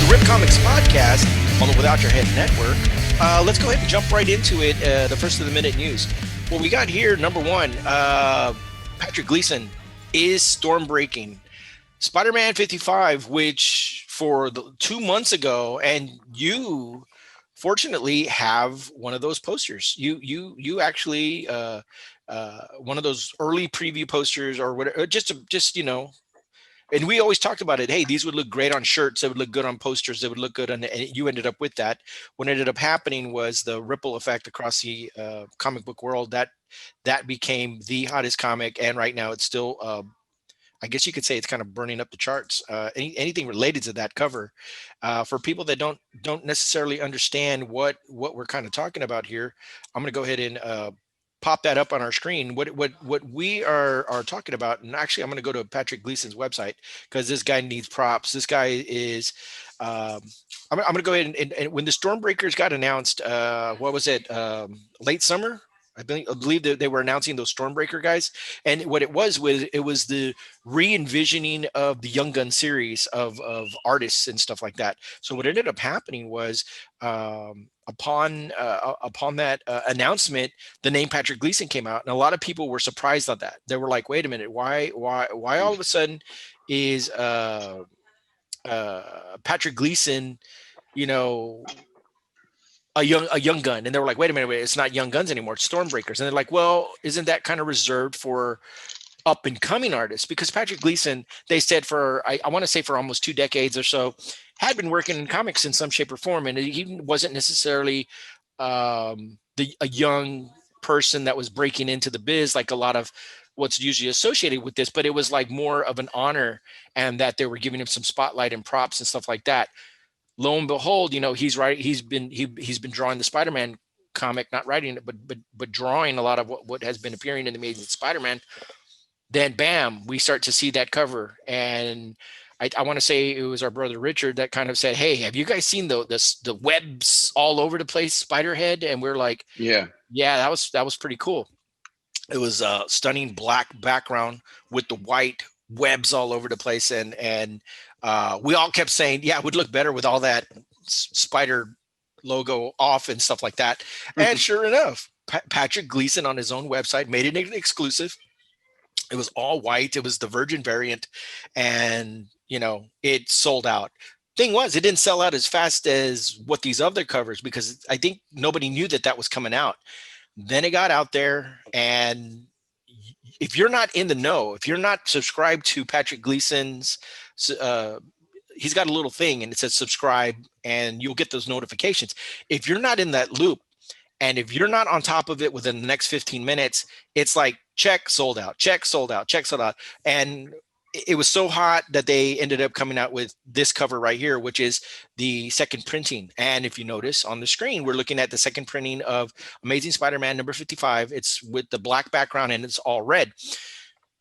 the Rip Comics podcast on the Without Your Head network. Let's go ahead and jump right into it. The first of the minute news. What we got here, number one, Patrick Gleason is stormbreaking Spider-Man 55, which for 2 months ago, and you fortunately have one of those posters. You actually one of those early preview posters or whatever, just and we always talked about it. Hey, these would look great on shirts. They would look good on posters. They would look good on. And you ended up with that. What ended up happening was the ripple effect across the comic book world. That became the hottest comic, and right now it's still. I guess you could say it's kind of burning up the charts. Anything related to that cover, for people that don't necessarily understand what we're kind of talking about here, I'm going to go ahead and pop that up on our screen. What we are talking about, and actually I'm going to go to Patrick Gleason's website because this guy needs props. This guy is. I'm going to go ahead and when the Stormbreakers got announced, what was it? Late summer. I believe that they were announcing those Stormbreaker guys, and what it was the re-envisioning of the Young Gun series of artists and stuff like that. So what ended up happening was upon that announcement, the name Patrick Gleason came out, and a lot of people were surprised at that. They were like, "Wait a minute, why all of a sudden is Patrick Gleason, you know?" A young gun, and they were like, wait a minute, it's not Young Guns anymore, it's Stormbreakers. And they're like, well, isn't that kind of reserved for up and coming artists? Because Patrick Gleason, they said for I want to say for almost 2 decades or so, had been working in comics in some shape or form, and he wasn't necessarily a young person that was breaking into the biz like a lot of what's usually associated with this, but it was like more of an honor, and that they were giving him some spotlight and props and stuff like that. Lo and behold, he's right. He's been drawing the Spider-Man comic, not writing it, but drawing a lot of what has been appearing in the Amazing Spider-Man. Then, bam, we start to see that cover, and I want to say it was our brother Richard that kind of said, "Hey, have you guys seen the webs all over the place, Spider-Head?" And we're like, "Yeah, that was pretty cool." It was a stunning black background with the white webs all over the place, and we all kept saying, yeah, it would look better with all that spider logo off and stuff like that. And sure enough, Patrick Gleason on his own website made it an exclusive. It was all white. It was the Virgin variant, and it sold out. Thing was, it didn't sell out as fast as what these other covers, because I think nobody knew that was coming out. Then it got out there, and if you're not in the know, if you're not subscribed to Patrick Gleason's, he's got a little thing and it says subscribe, and you'll get those notifications. If you're not in that loop, and if you're not on top of it within the next 15 minutes, it's like check, sold out, check, sold out, check, sold out. And it was so hot that they ended up coming out with this cover right here, which is the second printing. And if you notice on the screen, we're looking at the second printing of Amazing Spider-Man number 55. It's with the black background and it's all red.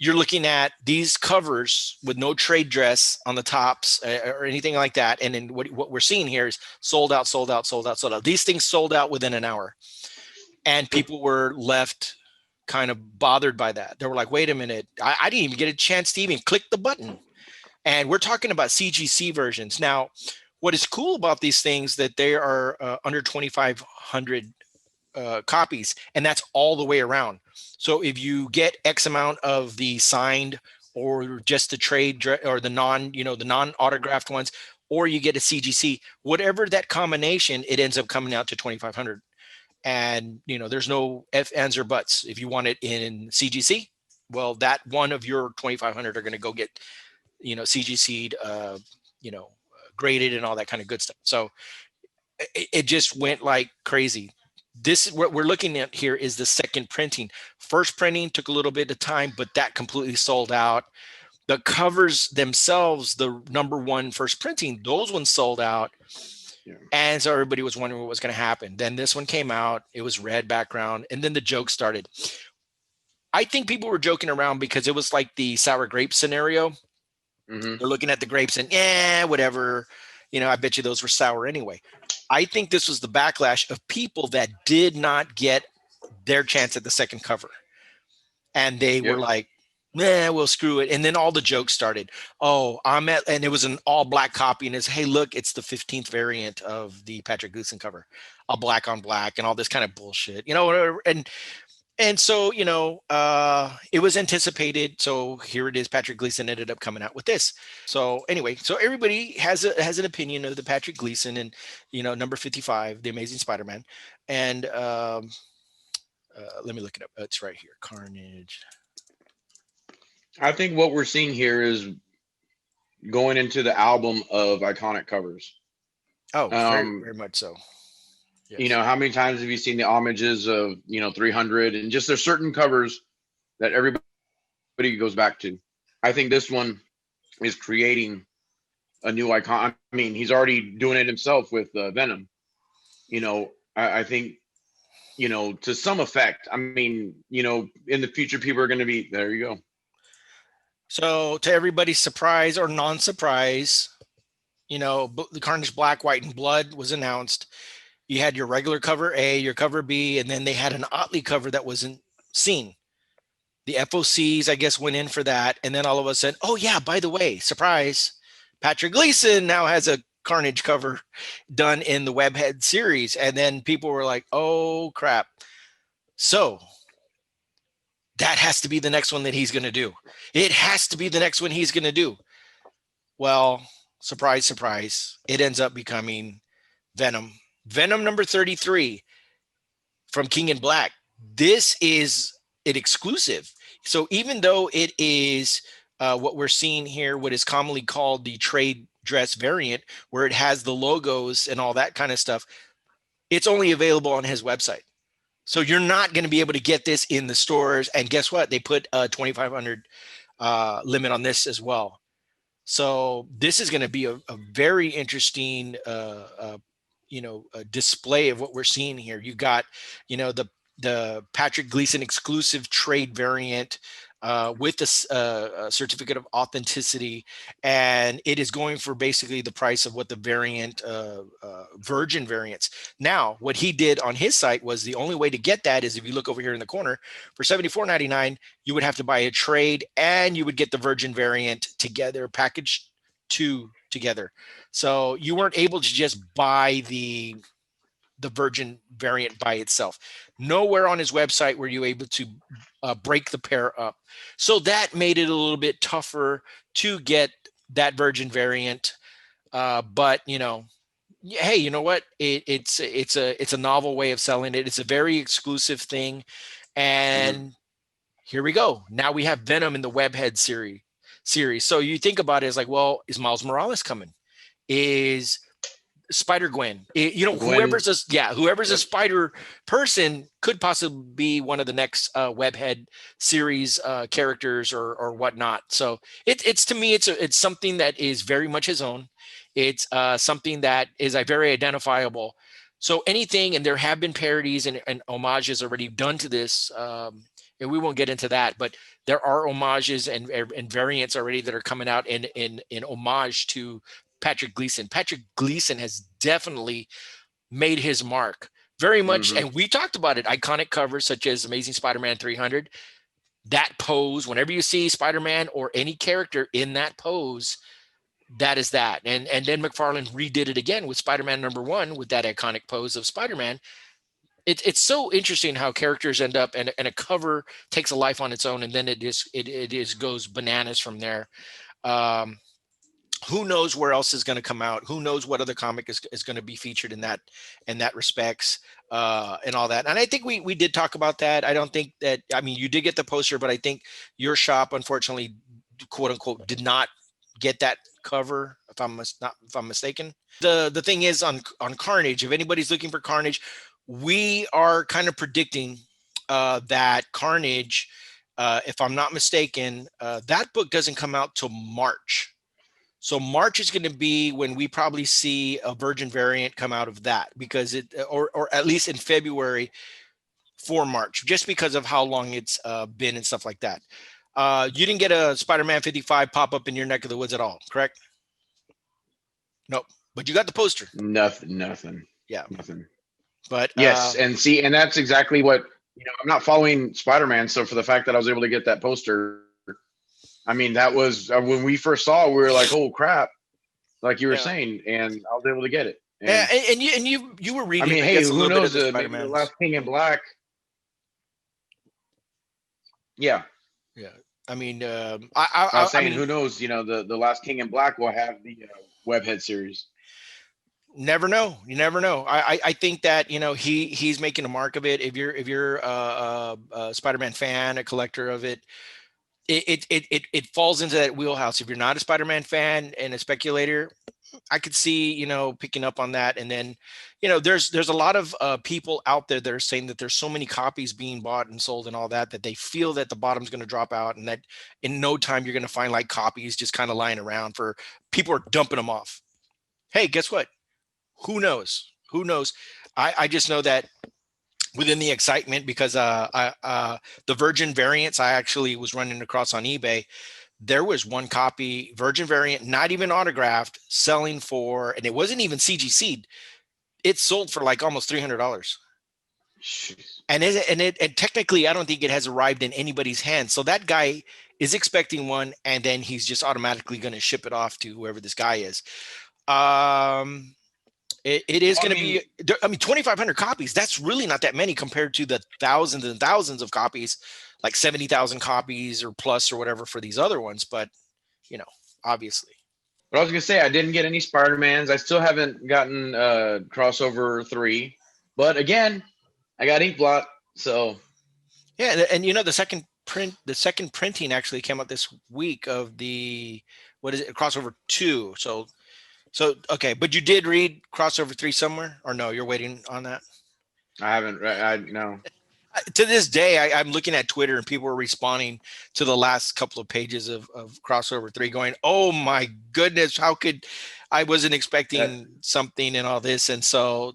You're looking at these covers with no trade dress on the tops or anything like that. And then what we're seeing here is sold out, sold out, sold out, sold out. These things sold out within an hour, and people were left kind of bothered by that. They were like, wait a minute, I didn't even get a chance to even click the button. And we're talking about CGC versions. Now, what is cool about these things that they are under 2,500 copies, and that's all the way around. So if you get X amount of the signed or just the trade or the non-autographed ones, or you get a CGC, whatever that combination, it ends up coming out to 2,500. And, there's no ifs, ands, or buts. If you want it in CGC, well, that one of your 2,500 are going to go get, CGC'd, graded and all that kind of good stuff. So it just went like crazy. This, what we're looking at here, is the second printing. First printing took a little bit of time, but that completely sold out. The covers themselves, the number one first printing, those ones sold out. Yeah. And so everybody was wondering what was going to happen. Then this one came out. It was red background. And then the joke started. I think people were joking around because it was like the sour grape scenario. Mm-hmm. They're looking at the grapes and, whatever. I bet you those were sour anyway. I think this was the backlash of people that did not get their chance at the second cover. And they were like, Nah, we'll screw it. And then all the jokes started. Oh, and it was an all black copy, and it's, hey, look, it's the 15th variant of the Patrick Gleason cover, a black on black, and all this kind of bullshit, whatever. And so, it was anticipated. So here it is. Patrick Gleason ended up coming out with this. So anyway, so everybody has an opinion of the Patrick Gleason and, number 55, the Amazing Spider-Man. And let me look it up. It's right here. Carnage. I think what we're seeing here is going into the album of iconic covers. Oh, very, very much so. Yes. How many times have you seen the homages of 300, and just there's certain covers that everybody goes back to. I think this one is creating a new icon. I mean, he's already doing it himself with Venom. I think to some effect. I mean, in the future, people are going to be there. You go. So to everybody's surprise or non-surprise, the Carnage Black, White, and Blood was announced. You had your regular cover A, your cover B, and then they had an Otley cover that wasn't seen. The FOCs, I guess, went in for that. And then all of a sudden, oh yeah, by the way, surprise, Patrick Gleason now has a Carnage cover done in the Webhead series. And then people were like, oh crap. So that has to be the next one that he's going to do. It has to be the next one he's going to do. Well, surprise, surprise. It ends up becoming Venom. Venom number 33 from King in Black. This is an exclusive. So even though it is what we're seeing here, what is commonly called the trade dress variant, where it has the logos and all that kind of stuff, it's only available on his website. So you're not going to be able to get this in the stores. And guess what? They put a 2,500 limit on this as well. So this is going to be a very interesting a display of what we're seeing here. You got, the Patrick Gleason exclusive trade variant with a certificate of authenticity, and it is going for basically the price of what the variant virgin variants. Now, what he did on his site was the only way to get that is if you look over here in the corner for $74.99, you would have to buy a trade and you would get the virgin variant together, packaged two together. So you weren't able to just buy the virgin variant by itself. Nowhere on his website were you able to break the pair up. So that made it a little bit tougher to get that virgin variant. But hey, you know what? It's a novel way of selling it. It's a very exclusive thing. And here we go. Now we have Venom in the Webhead series. So you think about it as like, well, is Miles Morales coming? Is Spider-Gwen? Whoever's a Spider person could possibly be one of the next Webhead series characters or whatnot. So it's to me, it's something that is very much his own. It's something that is very identifiable. So anything, and there have been parodies and homages already done to this, and we won't get into that, but there are homages and variants already that are coming out in homage to Patrick Gleason. Patrick Gleason has definitely made his mark very much. And we talked about it. Iconic covers such as Amazing Spider-Man 300, that pose, whenever you see Spider-Man or any character in that pose, that is that. And then McFarlane redid it again with Spider-Man #1 with that iconic pose of Spider-Man. It's so interesting how characters end up and a cover takes a life on its own, and then it goes bananas from there. Who knows where else is going to come out? Who knows what other comic is going to be featured in that respects and all that. And I think we did talk about that. I don't think that, I mean, you did get the poster, but I think your shop, unfortunately, quote unquote, did not get that cover, if I'm mistaken. The thing is on Carnage, if anybody's looking for Carnage, we are kind of predicting that Carnage, if I'm not mistaken, that book doesn't come out till March. So March is going to be when we probably see a virgin variant come out of that, because or at least in February for March, just because of how long it's been and stuff like that. You didn't get a Spider-Man 55 pop up in your neck of the woods at all, correct? Nope. But you got the poster. Nothing. Yeah. Nothing. But yes, and that's exactly what, I'm not following Spider-Man, so for the fact that I was able to get that poster, I mean, that was when we first saw it, we were like, oh crap, like you were Yeah. saying, and I was able to get it. Yeah, And you were I reading, mean, I hey, guess, a who little bit of knows? the Maybe the Spider-Mans. last King in Black. Yeah, Yeah, I mean, I was I saying, mean, who knows? You know, the last King in Black will have the Webhead series. never know. You never know. I think that he's making a mark of it. If you're a Spider-Man fan, a collector of it, it falls into that wheelhouse. If you're not a Spider-Man fan and a speculator, I could see, picking up on that. And then, there's a lot of people out there that are saying that there's so many copies being bought and sold and all that, that they feel that the bottom's going to drop out, and that in no time you're going to find like copies just kind of lying around for people are dumping them off. Hey, guess what? Who knows? Who knows? I just know that within the excitement, because the Virgin variants I actually was running across on eBay, there was one copy Virgin variant, not even autographed, selling for, and it wasn't even CGC'd. It sold for like almost $300. And technically, I don't think it has arrived in anybody's hands. So that guy is expecting one, and then he's just automatically going to ship it off to whoever this guy is. It is going to be, I mean, 2,500 copies. That's really not that many compared to the thousands and thousands of copies, like 70,000 copies or plus or whatever for these other ones. But, obviously. But I was gonna say, I didn't get any Spider-Mans. I still haven't gotten crossover 3. But again, I got Inkblot, so Yeah, and the second printing actually came out this week of the, what is it, crossover 2. So okay, but you did read crossover 3 somewhere, or no? You're waiting on that. I haven't read. I no. To this day, I'm looking at Twitter and people are responding to the last couple of pages of crossover 3, going, "Oh my goodness, how could I wasn't expecting something and all this." And so,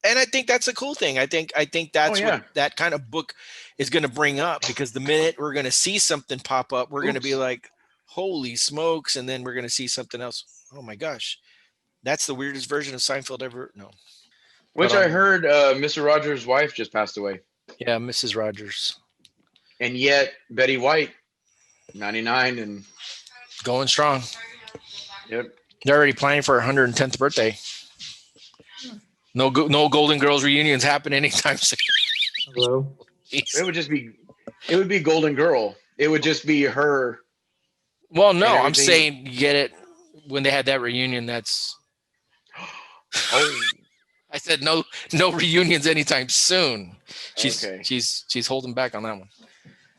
and I think that's a cool thing. I think that's what that kind of book is going to bring up, because the minute we're going to see something pop up, we're going to be like, "Holy smokes!" And then we're going to see something else. Oh my gosh, that's the weirdest version of Seinfeld ever. No. Which I heard Mr. Rogers' wife just passed away. Yeah, Mrs. Rogers. And yet Betty White, 99 and going strong. Yep. They're already planning for her 110th birthday. No Golden Girls reunions happen anytime soon. Hello. It would be Golden Girl. It would just be her. Well, no, I'm saying you get it when they had that reunion. That's I said no reunions anytime soon. She's holding back on that one.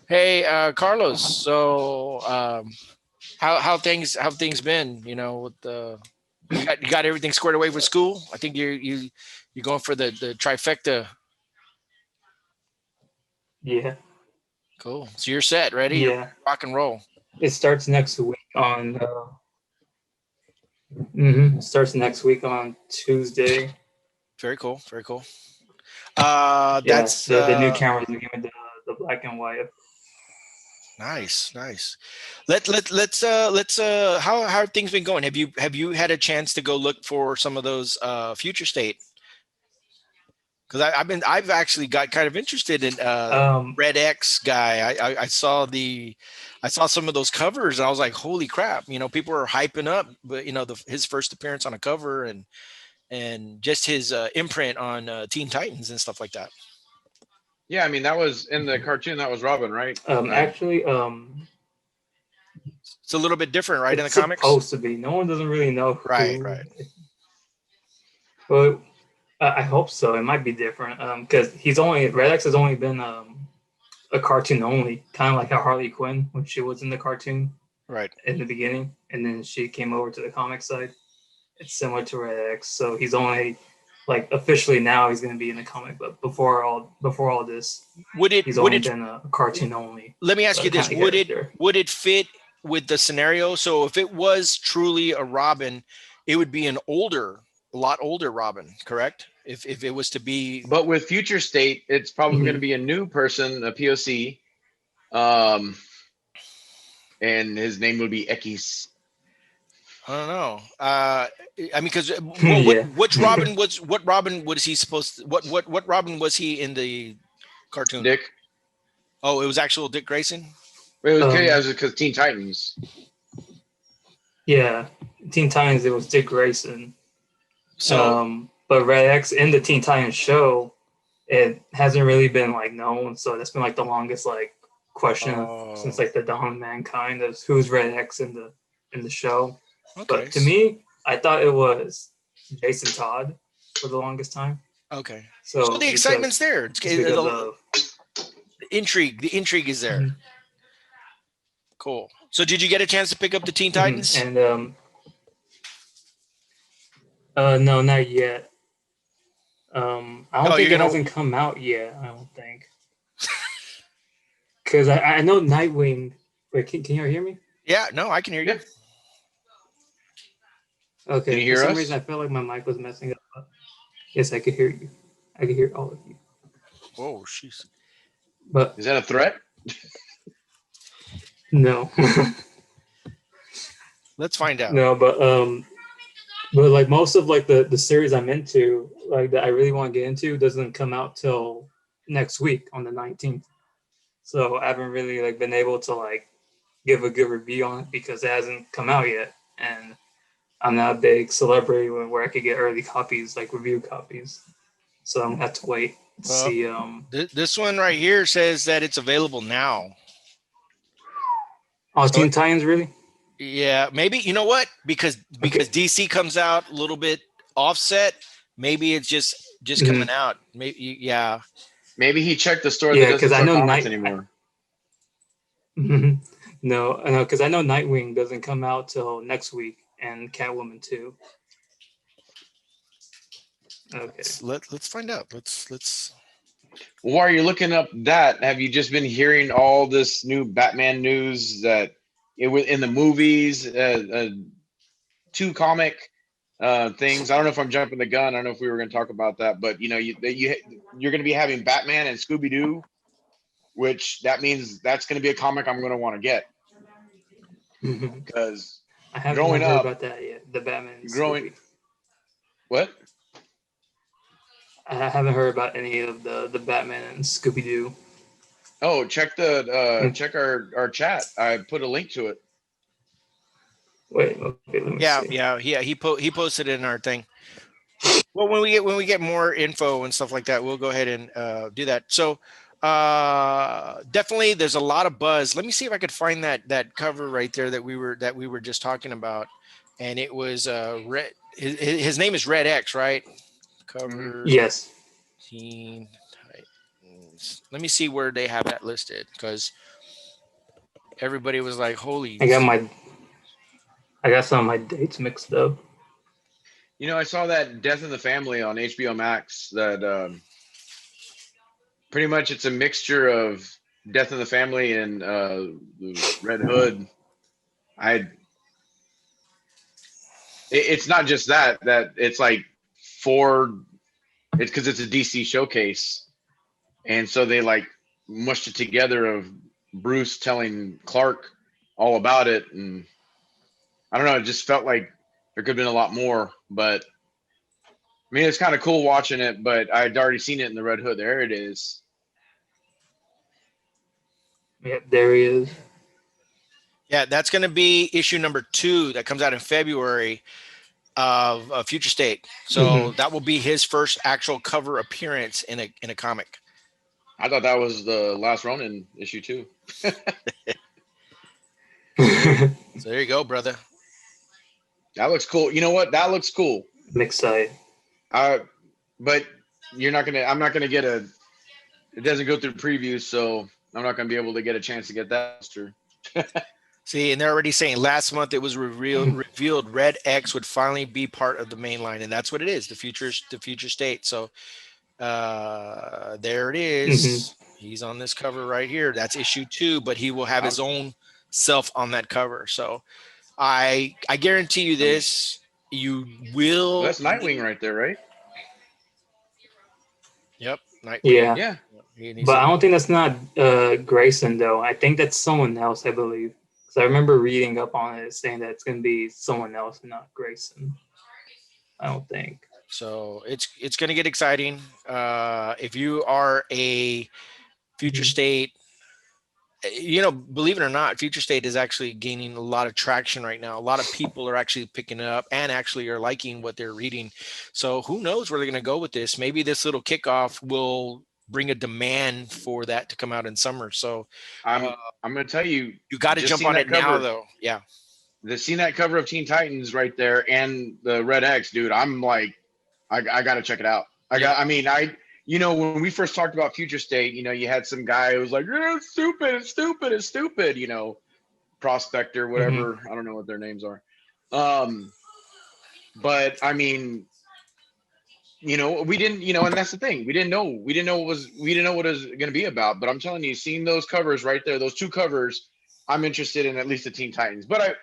Hey, Carlos. So how things been? With the you got everything squared away with school. I think you're going for the trifecta. Yeah. Cool. So you're set, ready? Yeah. You're rock and roll. It starts next week on. It starts next week on Tuesday. Very cool. Very cool. That's the new cameras again with the black and white. Nice. Let's how have things been going? Have you had a chance to go look for some of those Future State? Because I've actually got kind of interested in Red X guy. I saw some of those covers and I was like, holy crap! People are hyping up, but his first appearance on a cover and just his imprint on Teen Titans and stuff like that. Yeah, I mean that was in the cartoon. That was Robin, right? Actually, it's a little bit different, right? In the comics, supposed to be. No one doesn't really know. Right. But I hope so. It might be different because Red X has only been a cartoon only, kind of like how Harley Quinn when she was in the cartoon, right, in the beginning, and then she came over to the comic side. It's similar to Red X, so he's only like officially now he's going to be in the comic, but before all this, he's only been a cartoon only. Let me ask you this: would it fit with the scenario? So if it was truly a Robin, it would be a lot older Robin, correct? If it was to be, but with Future State, it's probably going to be a new person, a POC, and his name would be Ekis. I don't know. I mean, because what Robin was he supposed to? What Robin was he in the cartoon? Dick. Oh, it was actual Dick Grayson. It was because Teen Titans. Yeah, Teen Titans. It was Dick Grayson. So, but Red X in the Teen Titans show, it hasn't really been like known. So that's been like the longest like question since like the dawn of mankind of who's Red X in the show. okay. But to me, I thought it was Jason Todd for the longest time. Okay. So the excitement's there. It's because of the intrigue. The intrigue is there. Mhm. Cool. So did you get a chance to pick up the Teen Titans? And no, not yet. I don't think it hasn't come out yet. I don't think. Because I know Nightwing. Wait, can you hear me? Yeah, no, I can hear you. Yeah. Okay. Can you hear For some us? reason, I felt like my mic was messing up. Yes, I could hear you. I could hear all of you. Oh, jeez. But is that a threat? No. Let's find out. No, but like most of like the series I'm into, like that I really want to get into, doesn't come out till next week on the 19th. So I haven't really like been able to like give a good review on it because it hasn't come out yet, and I'm not a big celebrity where I could get early copies, like review copies. So I'm gonna have to wait to see. This one right here says that it's available now. Oh, Teen Titans, really? Yeah, maybe. You know what? Because DC comes out a little bit offset. Maybe it's just coming out. Maybe yeah. Maybe he checked the store. Yeah, that because I know anymore. No, because I know Nightwing doesn't come out till next week, and Catwoman too. Okay. Let's find out. Let's. While you're looking up that, have you just been hearing all this new Batman news that it was in the movies, 2 comic things? I don't know if I'm jumping the gun. I don't know if we were going to talk about that, but you know, you're going to be having Batman and Scooby Doo, which that means that's going to be a comic I'm going to want to get because I haven't heard about that yet. The Batman. Growing. What? I haven't heard about any of the Batman and Scooby Doo. Oh, check check our chat. I put a link to it. Wait, okay, let me see. Yeah. He posted it in our thing. Well, when we get more info and stuff like that, we'll go ahead and do that. So definitely, there's a lot of buzz. Let me see if I could find that cover right there that we were just talking about, and it was Red. His name is Red X, right? Cover. Yes. Teen Titans. Let me see where they have that listed because everybody was like, "Holy!" I got some of my dates mixed up. You know, I saw that Death in the Family on HBO Max. That pretty much it's a mixture of Death in the Family and the Red Hood. It's not just that it's like 4. It's because it's a DC showcase, and so they like mushed it together of Bruce telling Clark all about it, and I don't know. It just felt like there could have been a lot more, but I mean, it's kind of cool watching it. But I'd already seen it in the Red Hood. There it is. Yep, there he is. Yeah, that's going to be issue number 2 that comes out in February of Future State. So that will be his first actual cover appearance in a comic. I thought that was the last Ronin issue too. So there you go, brother. That looks cool. You know what? That looks cool. I'm excited. But you're not gonna. I'm not gonna get a. It doesn't go through previews, so I'm not gonna be able to get a chance to get that. See, and they're already saying last month it was revealed Red X would finally be part of the main line, and that's what it is, the future state. So there it is. He's on this cover right here. That's issue 2, but he will have his own self on that cover. So I guarantee you this, you will. Well, that's Nightwing right there, right? Yep. Nightwing. Yeah. But I don't think that's not Grayson though. I think that's someone else, I believe. So I remember reading up on it saying that it's going to be someone else, not Grayson. I don't think. So it's going to get exciting. If you are a Future State you know, believe it or not, Future State is actually gaining a lot of traction right now. A lot of people are actually picking it up and actually are liking what they're reading. So who knows where they're going to go with this? Maybe this little kickoff will bring a demand for that to come out in summer. So I'm going to tell you, you got to just jump seen on that it now, cover. though. Yeah. Seeing that cover of Teen Titans right there and the Red X, dude, I'm like, I got to check it out. You know, when we first talked about Future State, you know, you had some guy who was like, it's stupid, it's stupid, it's stupid, you know, Prospector, whatever. I don't know what their names are. But I mean, you know, we didn't, you know, and that's the thing. We didn't know what it was going to be about. But I'm telling you, seeing those covers right there, those two covers, I'm interested in at least the Teen Titans. But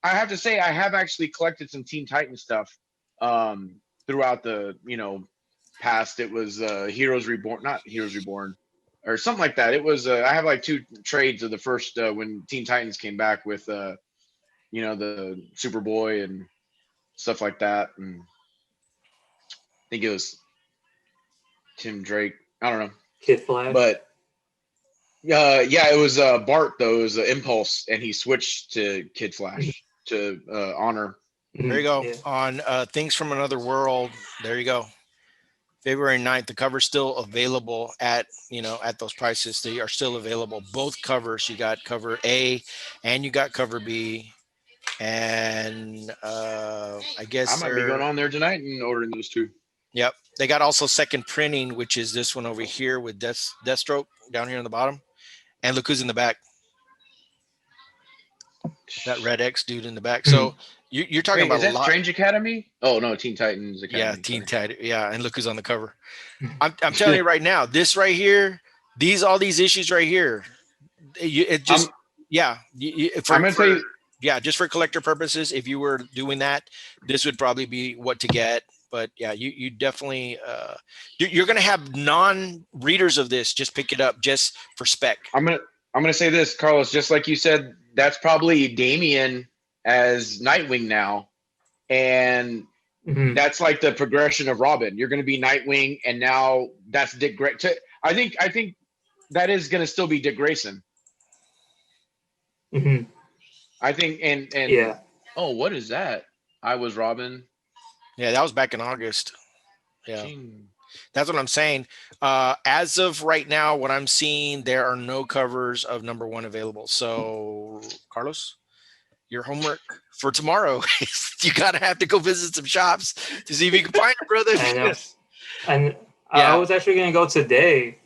I have to say, I have actually collected some Teen Titans stuff throughout the, you know, past. It was Heroes Reborn, not Heroes Reborn, or something like that. It was I have like 2 trades of the first when Teen Titans came back with you know, the Superboy and stuff like that. And I think it was Tim Drake. I don't know. Kid Flash. But yeah, it was Bart though. It was Impulse, and he switched to Kid Flash to honor. There you go. On Things from Another World. There you go. February 9th. The cover's still available at, you know, at those prices. They are still available. Both covers. You got cover A and you got cover B. And I guess I might be going on there tonight and ordering those 2. Yep. They got also second printing, which is this one over here with Deathstroke down here on the bottom. And look who's in the back. That Red X dude in the back. So you're talking about is that Strange Academy? Oh no, Teen Titans Academy. Yeah, Teen Titans. Yeah, and look who's on the cover. I'm telling you right now, this right here, all these issues right here, it just I'm gonna tell you. Yeah, just for collector purposes, if you were doing that, this would probably be what to get. But yeah, you definitely you're gonna have non-readers of this just pick it up just for spec. I'm gonna say this, Carlos, just like you said, that's probably Damian as Nightwing now, and that's like the progression of Robin. You're gonna be Nightwing, and now that's Dick Grayson. I think that is gonna still be Dick Grayson. I think and yeah. Oh, what is that? I Was Robin. Yeah, that was back in August. Yeah. That's what I'm saying. As of right now, what I'm seeing, there are no covers of #1 available. So, Carlos, your homework for tomorrow is you gotta have to go visit some shops to see if you can find it, brother. I know. And I was actually gonna go today,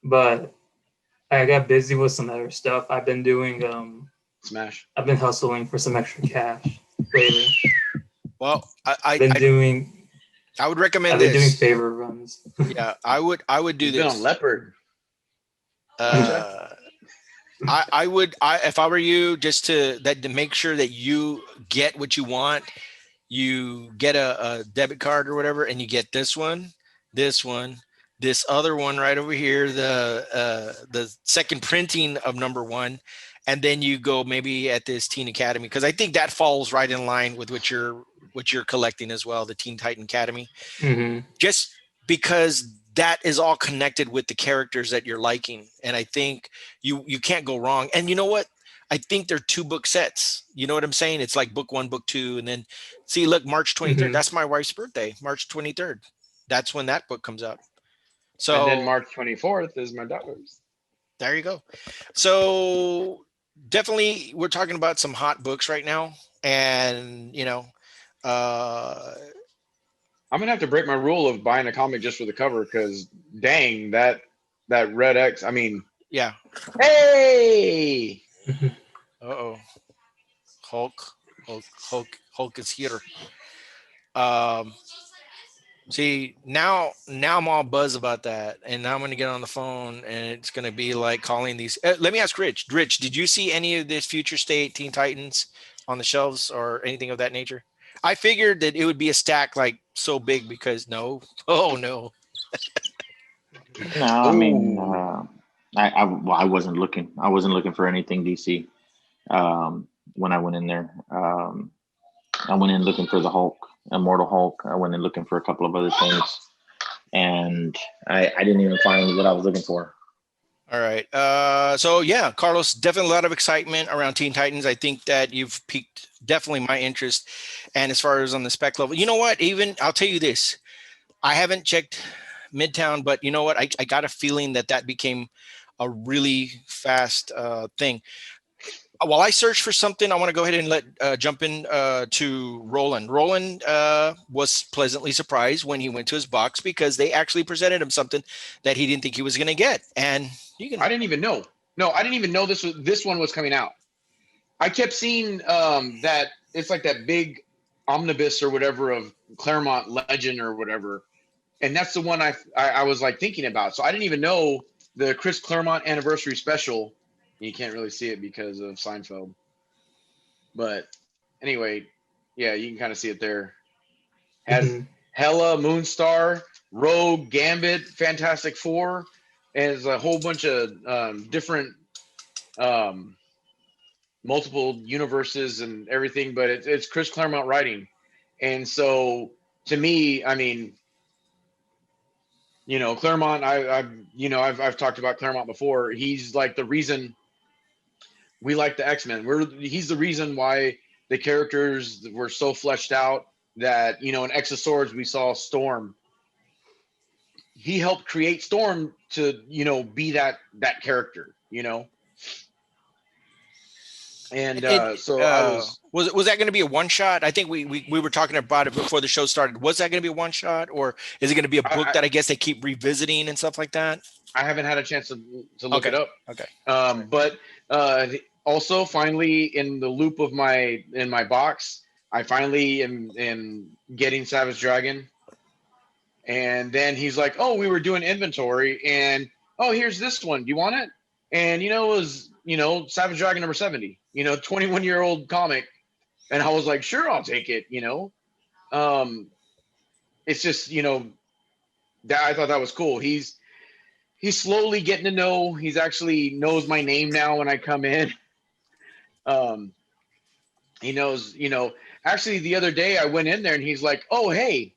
but I got busy with some other stuff. I've been doing Smash. I've been hustling for some extra cash lately. Well, I would recommend I've been doing favor runs. Yeah, I would do this. On Leopard. If I were you, just to make sure that you get what you want, you get a debit card or whatever, and you get this one, this other one right over here, the second printing of #1, and then you go maybe at this Teen Academy, because I think that falls right in line with what you're collecting as well, the Teen Titan Academy. Just because that is all connected with the characters that you're liking, and I think you can't go wrong. And you know what? I think they're 2-book sets. You know what I'm saying? It's like book 1, book 2, and then see, look, March 23rd. That's my wife's birthday, March 23rd. That's when that book comes out. So and then March 24th is my daughter's. There you go. So definitely, we're talking about some hot books right now, and you know, I'm gonna have to break my rule of buying a comic just for the cover, because dang, that Red X. I mean, yeah. Hey. Hulk is here. See, now I'm all buzz about that, and now I'm going to get on the phone, and it's going to be like calling these. Let me ask Rich. Rich, did you see any of this Future State Teen Titans on the shelves or anything of that nature? I figured that it would be a stack like so big because no. No, I mean, I wasn't looking. I wasn't looking for anything DC when I went in there. I went in looking for the Hulk, Immortal Hulk. I went in looking for a couple of other things, and I didn't even find what I was looking for. All right. So yeah, Carlos, definitely a lot of excitement around Teen Titans. I think that you've piqued definitely my interest. And as far as on the spec level, you know what? Even I'll tell you this. I haven't checked Midtown, but you know what? I got a feeling that that became a really fast thing. While I search for something, I want to go ahead and let jump in to Roland. Roland was pleasantly surprised when he went to his box because they actually presented him something that he didn't think he was going to get. And you can. I didn't even know. No, I didn't even know this one was coming out. I kept seeing that it's like that big omnibus or whatever of Claremont Legend or whatever, and that's the one I was like thinking about. So I didn't even know the Chris Claremont anniversary special. You can't really see it because of Seinfeld, but anyway, yeah, you can kind of see it there. Has Hela, Moonstar, Rogue, Gambit, Fantastic Four, and there's a whole bunch of different multiple universes and everything, but it's Chris Claremont writing. And so to me, I mean, you know, Claremont, I've talked about Claremont before. He's like the reason we like the X-Men. He's the reason why the characters were so fleshed out that, you know, in X of Swords, we saw Storm. He helped create Storm to, you know, be that character, you know. And so I was that going to be a one shot? I think we were talking about it before the show started. Was that going to be a one shot, or is it going to be a book that I guess they keep revisiting and stuff like that? I haven't had a chance to look it up. Okay. But also finally in the loop of my box, I finally am getting Savage Dragon. And then he's like, "Oh, we were doing inventory, and oh, here's this one. Do you want it?" And you know, it was, you know, Savage Dragon number 70. You know, 21-year-old comic, and I was like, "Sure, I'll take it." You know, it's just, you know, that I thought that was cool. He's slowly getting to know. He's actually knows my name now when I come in. He knows, you know. Actually, the other day I went in there and he's like, "Oh, hey,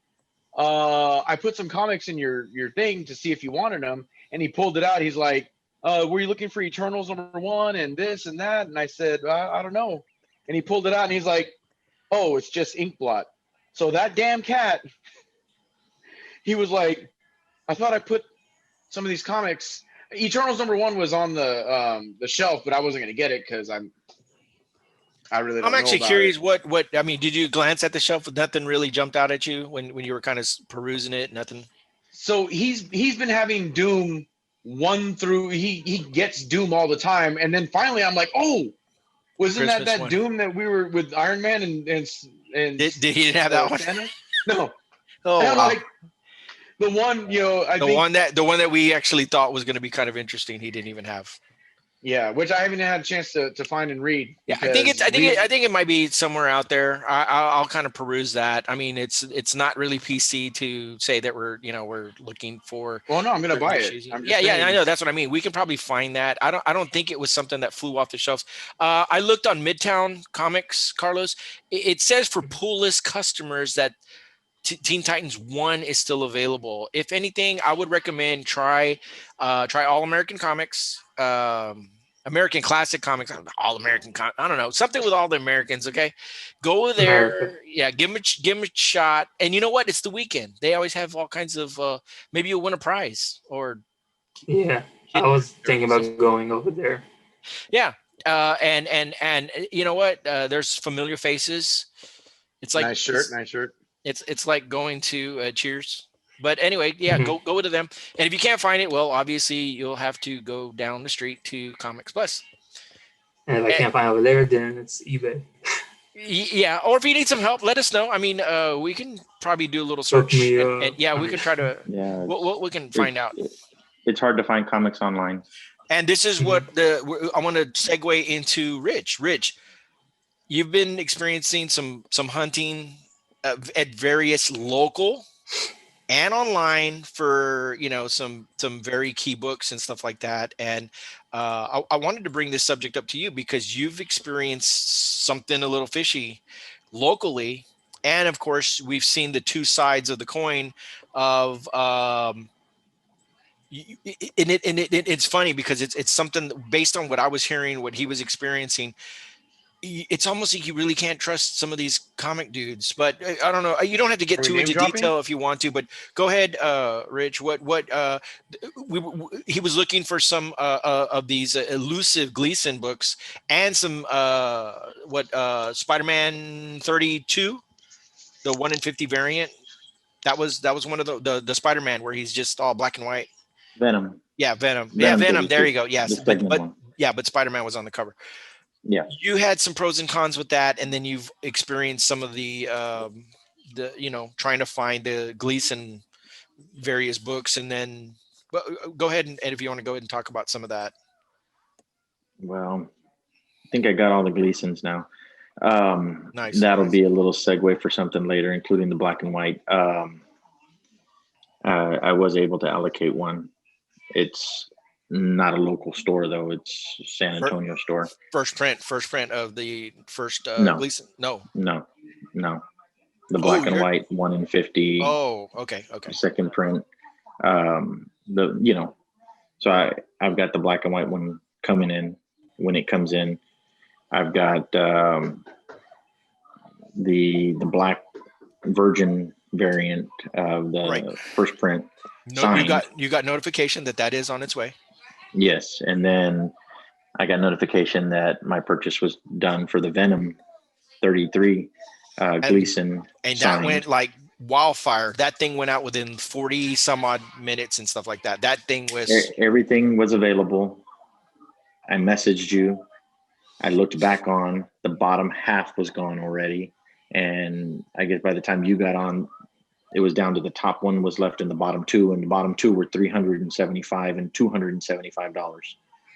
I put some comics in your thing to see if you wanted them." And he pulled it out. He's like, "Were you looking for Eternals #1 and this and that?" And I said, I don't know. And he pulled it out and he's like, "Oh, it's just Inkblot." So that damn cat, he was like, "I thought I put some of these comics." Eternals #1 was on the shelf, but I wasn't going to get it because I really don't I'm know actually about curious it. what I mean, did you glance at the shelf? Nothing really jumped out at you when you were kind of perusing it? Nothing. So he's been having Doom 1 through he gets Doom all the time, and then finally I'm like, "Oh, wasn't that one. Doom that we were with Iron Man and Did he didn't have that one? Thanos?" No. Oh, And I'm wow. like, the one, you know, the one that we actually thought was going to be kind of interesting, he didn't even have. Yeah, which I haven't had a chance to find and read. Yeah, I think it might be somewhere out there. I'll kind of peruse that. I mean, it's not really PC to say that we're looking for. Well, no, I'm gonna buy it. Yeah, I know. That's what I mean. We can probably find that. I don't think it was something that flew off the shelves. I looked on Midtown Comics, Carlos. It says for pool list customers that Teen Titans 1 is still available. If anything, I would recommend try All American Comics. American Classic Comics, All American. I don't know, something with all the Americans. Okay, go there. America. Yeah, give them a shot. And you know what? It's the weekend. They always have all kinds of. Maybe you'll win a prize or. Yeah, I was thinking about going over there. Yeah, and you know what? There's familiar faces. It's like nice shirt. It's like going to Cheers. But anyway, yeah, go to them. And if you can't find it, well, obviously you'll have to go down the street to Comics Plus. And if I can't find it over there, then it's eBay. Yeah, or if you need some help, let us know. I mean, we can probably do a little search. And yeah, we can try to. Yeah, we can find out. It's hard to find comics online. And this is what I want to segue into. Rich, you've been experiencing some hunting at various local and online for some very key books and stuff like that. And I wanted to bring this subject up to you because you've experienced something a little fishy locally, and of course we've seen the two sides of the coin of It's funny because it's something based on what I was hearing, what he was experiencing. It's almost like you really can't trust some of these comic dudes, but I don't know. You don't have to get Are we too name into dropping? detail if you want to, but go ahead, Rich. He was looking for some of these elusive Gleason books and some Spider-Man 32, the 1 in 50 variant. That was one of the Spider-Man where he's just all black and white. Venom. Yeah, Venom. Yeah, Venom Venom. There 32, you go. Yes, the segment one. but Spider-Man was on the cover. Yeah. You had some pros and cons with that, and then you've experienced some of the trying to find the Gleason various books, and then go ahead and if you want to go ahead and talk about some of that. Well, I think I got all the Gleasons now. Nice. That'll be a little segue for something later, including the black and white. I was able to allocate one. It's not a local store though. It's San Antonio store. First print of the first No. Gleason. No. The black and white 1 in 50. Oh, okay. Second print. So I've got the black and white one coming in when it comes in. I've got the black virgin variant of the first print. No, you got notification that is on its way. Yes, and then I got notification that my purchase was done for the Venom 33 Gleason, and signed. that went like wildfire. That thing went out within 40 some odd minutes and stuff like that. That thing was everything was available. I messaged you. I looked back on the bottom half was gone already, and I guess by the time you got on, it was down to the top one was left in the bottom two, and the bottom two were $375 and $275.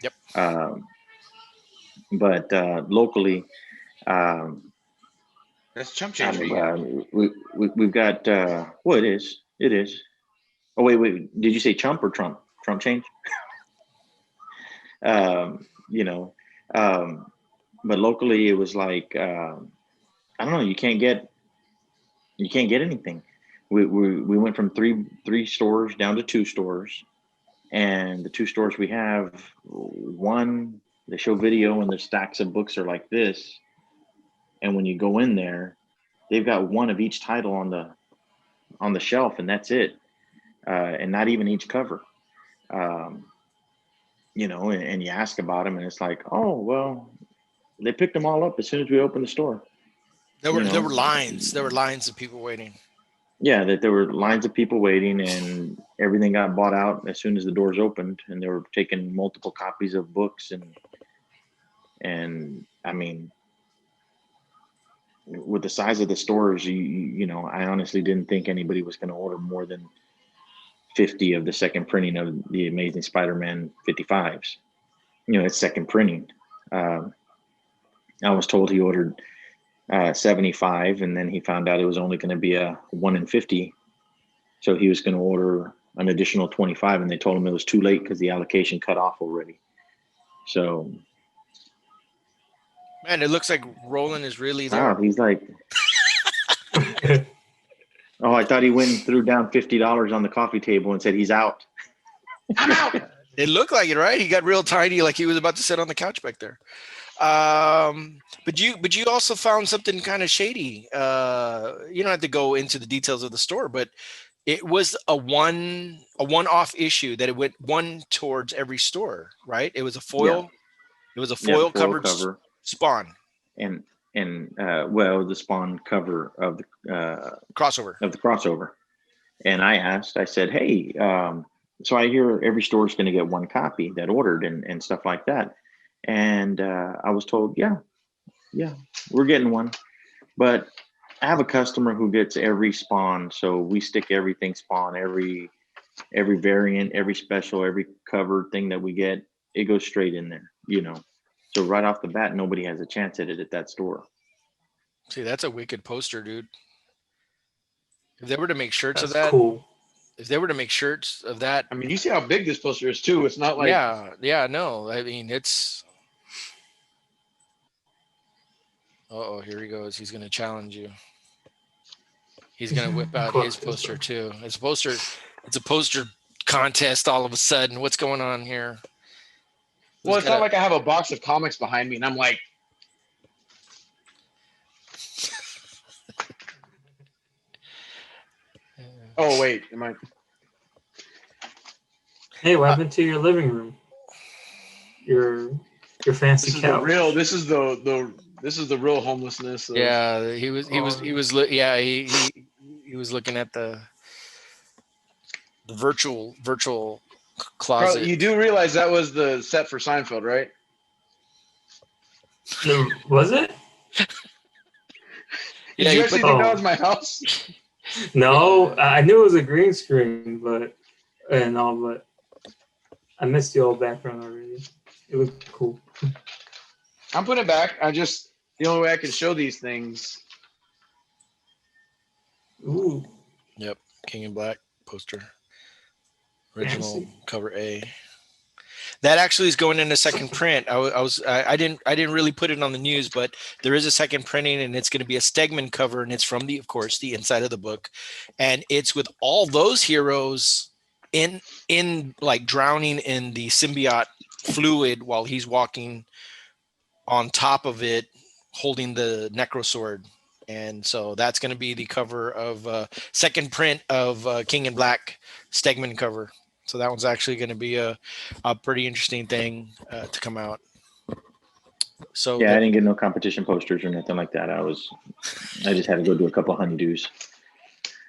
Yep. But locally, that's chump change. We've got well, it is. Oh wait, did you say chump or Trump? Trump change? But locally it was like I don't know. You can't get anything. We went from three stores down to 2 stores, and the 2 stores we have, one they show video and the stacks of books are like this, and when you go in there, they've got one of each title on the shelf, and that's it, and not even each cover. And you ask about them, and it's like, oh well, they picked them all up as soon as we opened the store. There were lines. There were lines of people waiting. Yeah, that there were lines of people waiting, and everything got bought out as soon as the doors opened, and they were taking multiple copies of books, and I mean, with the size of the stores, I honestly didn't think anybody was going to order more than 50 of the second printing of the Amazing Spider-Man 55s. It's second printing. I was told he ordered 75, and then he found out it was only going to be a 1 in 50. So he was going to order an additional 25, and they told him it was too late because the allocation cut off already. So, man, it looks like Roland is really there. Wow, he's like, oh, I thought he went and threw down $50 on the coffee table and said he's out. I'm out. It looked like it, right? He got real tiny, like he was about to sit on the couch back there. But you also found something kind of shady. You don't have to go into the details of the store, but it was a one-off issue that it went one towards every store, right? It was a foil. Yeah. It was a foil covered Spawn. And the Spawn cover of the crossover. And I said, hey, so I hear every store is going to get one copy that ordered and stuff like that. And I was told, yeah, we're getting one. But I have a customer who gets every Spawn, so we stick everything Spawn, every variant, every special, every cover thing that we get, it goes straight in there, So right off the bat, nobody has a chance at it at that store. See, that's a wicked poster, dude. If they were to make shirts That's of that, cool. If they were to make shirts of that, I mean, you see how big this poster is too. It's not like no. I mean, it's. Oh, here he goes. He's going to challenge you. He's going to whip out his poster too. It's a poster contest all of a sudden. What's going on here? Well, it's not like I have a box of comics behind me and I'm like, oh wait, am I? Hey, what happened to your living room? Your fancy This is couch. the real. This is the real homelessness. Yeah, he was looking at the virtual closet. Carl, you do realize that was the set for Seinfeld, right? No, was it? Did you actually think that was my house? No, I knew it was a green screen, but I missed the old background already. It was cool. I'm putting it back. The only way I can show these things. Ooh. Yep, King in Black poster. Original Fancy. cover A. That actually is going into second print. I didn't really put it on the news, but there is a second printing, and it's going to be a Stegman cover, and it's from of course the inside of the book, and it's with all those heroes in like drowning in the symbiote fluid while he's walking on top of it, holding the Necrosword. And so that's going to be the cover of second print of King in Black Stegman cover. So that one's actually going to be a pretty interesting thing to come out. So yeah, I didn't get no competition posters or nothing like that. I just had to go do a couple honeydews.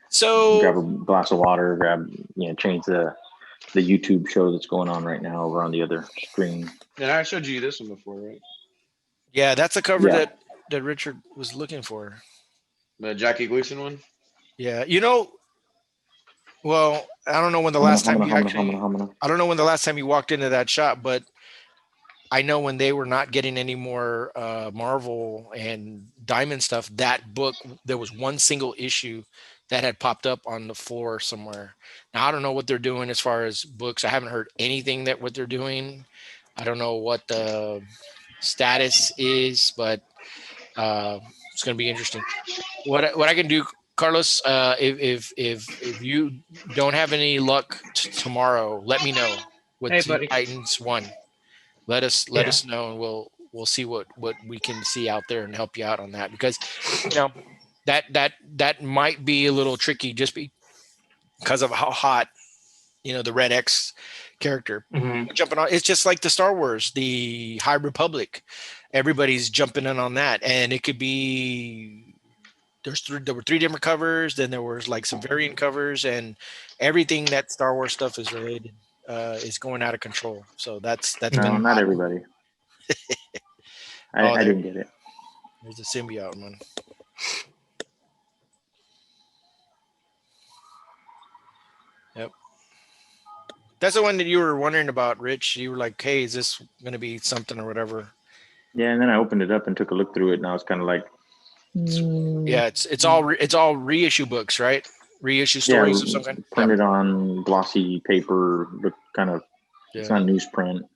So grab a glass of water, change the YouTube show that's going on right now over on the other screen. And I showed you this one before, right? Yeah, that's a cover that Richard was looking for. The Jackie Gleason one? Yeah, well, I don't know when the last time I don't know when the last time you walked into that shop, but I know when they were not getting any more Marvel and Diamond stuff, that book, there was one single issue that had popped up on the floor somewhere. Now, I don't know what they're doing as far as books. I haven't heard anything what they're doing. I don't know what the status is, but it's going to be interesting. What I can do, Carlos, if you don't have any luck tomorrow, let me know with Titans 1. Let us know, and we'll see what we can see out there and help you out on that, because that might be a little tricky just because of how hot the Red X character jumping on. It's just like the Star Wars, the High Republic. Everybody's jumping in on that, and it could be there were 3 different covers, then there was like some variant covers, and everything that Star Wars stuff is related is going out of control. So that's no, not everybody. I didn't get it. There's a symbiote one. Yep. That's the one that you were wondering about, Rich. You were like, hey, is this going to be something or whatever? Yeah, and then I opened it up and took a look through it, and I was kind of like, yeah, it's all reissue books, right? Reissue stories of some kind. Printed on glossy paper, look kind of. It's not newsprint.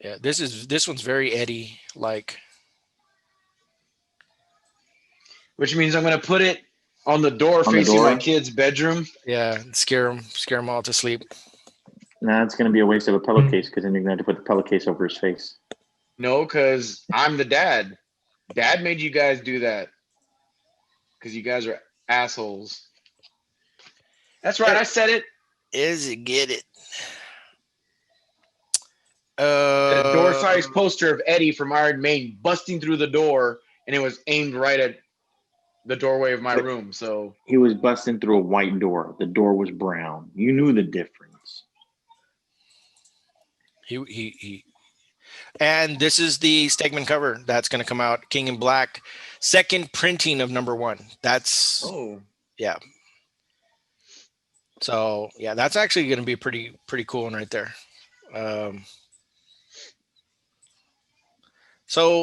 Yeah, this one's very Eddie like. Which means I'm going to put it on the door facing my kid's bedroom. Yeah, scare them all to sleep. Nah, it's going to be a waste of a pillowcase, because then you're going to have to put the pillowcase over his face. No, because I'm the dad. Dad made you guys do that because you guys are assholes. That's right. I said it. Get it. A door-sized poster of Eddie from Iron Maiden busting through the door, and it was aimed right at the doorway of my room. So he was busting through a white door. The door was brown. You knew the difference. He. And this is the Stegman cover that's going to come out. King in Black, second printing of #1. That's yeah. So yeah, that's actually going to be pretty cool one right there. So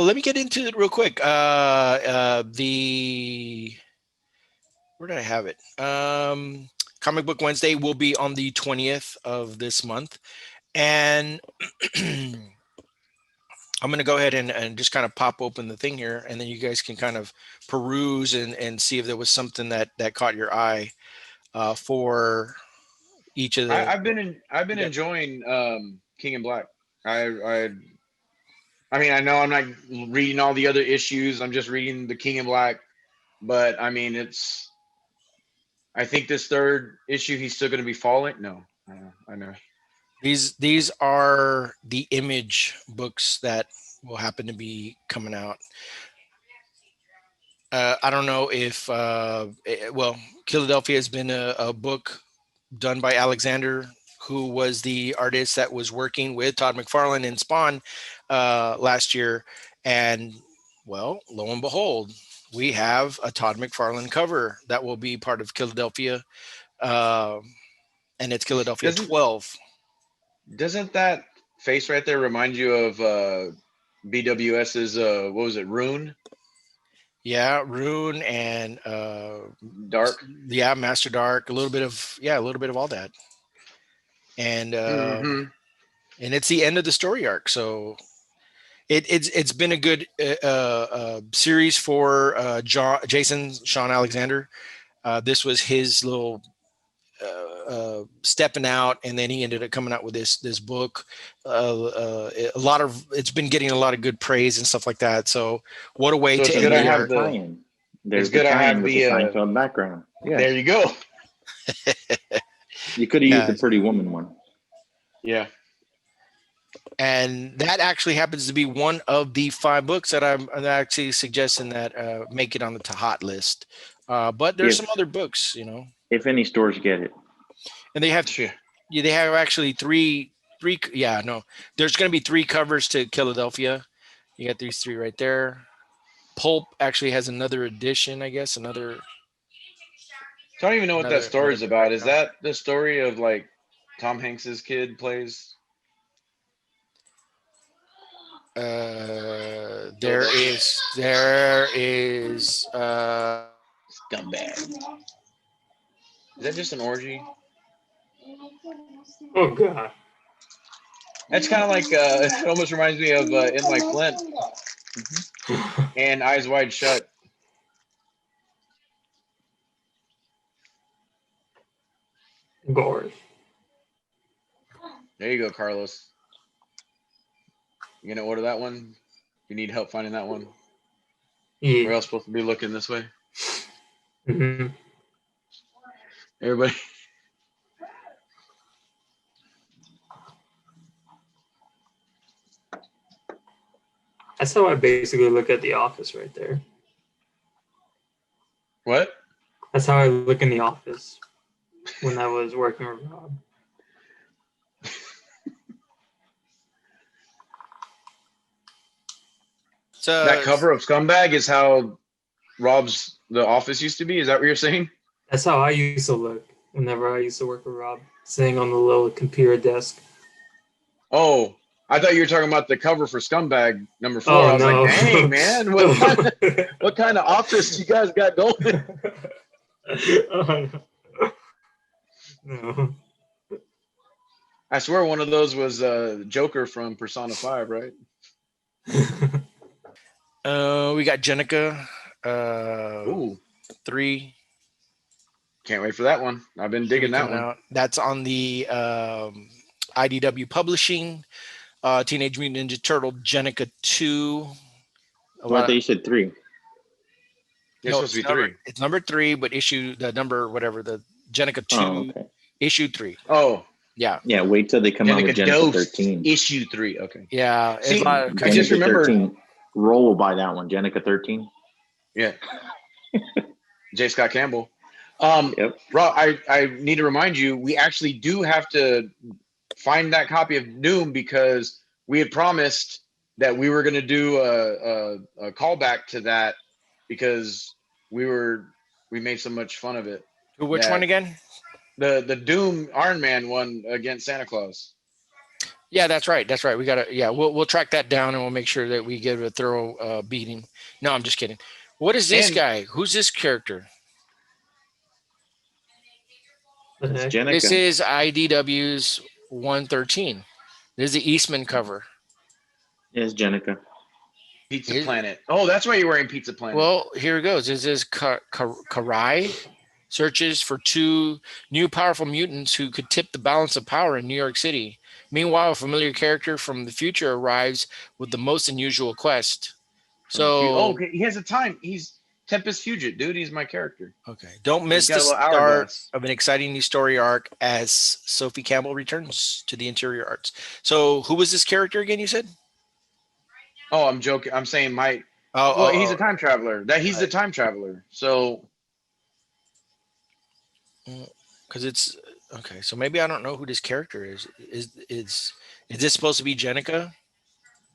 let me get into it real quick. Where did I have it? Comic Book Wednesday will be on the 20th of this month, and I'm going to go ahead and just kind of pop open the thing here, and then you guys can kind of peruse and see if there was something that caught your eye. for each of the. I've been enjoying King in Black. I mean, I know I'm not reading all the other issues. I'm just reading the King in Black, but I mean, I think this third issue he's still going to be falling. No, I know. These are the Image books that will happen to be coming out. I don't know if Killadelphia has been a book done by Alexander, who was the artist that was working with Todd McFarlane in Spawn last year, and well, lo and behold, we have a Todd McFarlane cover that will be part of Killadelphia, and it's Killadelphia 12. Doesn't that face right there remind you of BWS's what was it, Rune? Yeah, Rune and Dark. Yeah, Master Dark. A little bit of all that. And and it's the end of the story arc, so it's been a good series for Jason Sean Alexander. This was his little stepping out, and then he ended up coming out with this book. It's been getting a lot of good praise and stuff like that. So what a way to end the year. There's good. I have the Seinfeld background. Yeah. There you go. You could have used the Pretty Woman one. Yeah. And that actually happens to be one of the 5 books that I'm actually suggesting that make it on the hot list. But there's some other books, you know. If any stores get it. And they have actually 3. There's going to be 3 covers to Killadelphia. You got these 3 right there. Pulp actually has another edition, I guess. I don't even know what that story is about. Is that the story of like Tom Hanks's kid plays? There is Scumbag. Is that just an orgy? Oh god. That's kind of like it almost reminds me of In Like Flint and Eyes Wide Shut. Gore. There you go, Carlos. You gonna order that one? You need help finding that one? Yeah. We're all supposed to be looking this way. Mm-hmm. Everybody. That's how I basically look at The Office right there. What? That's how I look in The Office when I was working with Rob. So that cover of Scumbag is how Rob's The Office used to be? Is that what you're saying? That's how I used to look whenever I used to work with Rob, sitting on the little computer desk. Oh, I thought you were talking about the cover for Scumbag number 4. Oh, I was no. like, dang, man, what kind of office you guys got going? No. I swear one of those was Joker from Persona 5, right? We got Jenica 3. Can't wait for that one. I've been digging that one. Out. That's on the IDW Publishing. Teenage Mutant Ninja Turtle Jenica 2. I thought you said 3. It's supposed to be 3. It's number 3, but the Jenica 2, issue 3. Oh. Yeah. Yeah, wait till they come out with Jenica 13. Issue 3, okay. Yeah. See, I just remember. 13, roll by that one, Jenica 13. Yeah. J. Scott Campbell. Yep. Rob, I need to remind you, we actually do have to find that copy of Doom because we had promised that we were going to do a callback to that because we made so much fun of it. Which one again? The Doom Iron Man one against Santa Claus. Yeah, that's right. We got to, we'll track that down and we'll make sure that we give it a thorough beating. No, I'm just kidding. What is this guy? Who's this character? This is IDW's 113. This is the Eastman cover. It's Jenica. Pizza Planet. Oh, that's why you're wearing Pizza Planet. Well, here it goes. This is Karai. searches for 2 new powerful mutants who could tip the balance of power in New York City. Meanwhile, a familiar character from the future arrives with the most unusual quest. Okay, he has a time. He's Tempest Fugit, dude. He's my character. Okay, don't miss the start of an exciting new story arc as Sophie Campbell returns to the interior arts. So, who was this character again? You said? Oh, I'm joking. I'm saying he's a time traveler. He's the time traveler. So, because it's okay. So maybe I don't know who this character is. Is this supposed to be Jenica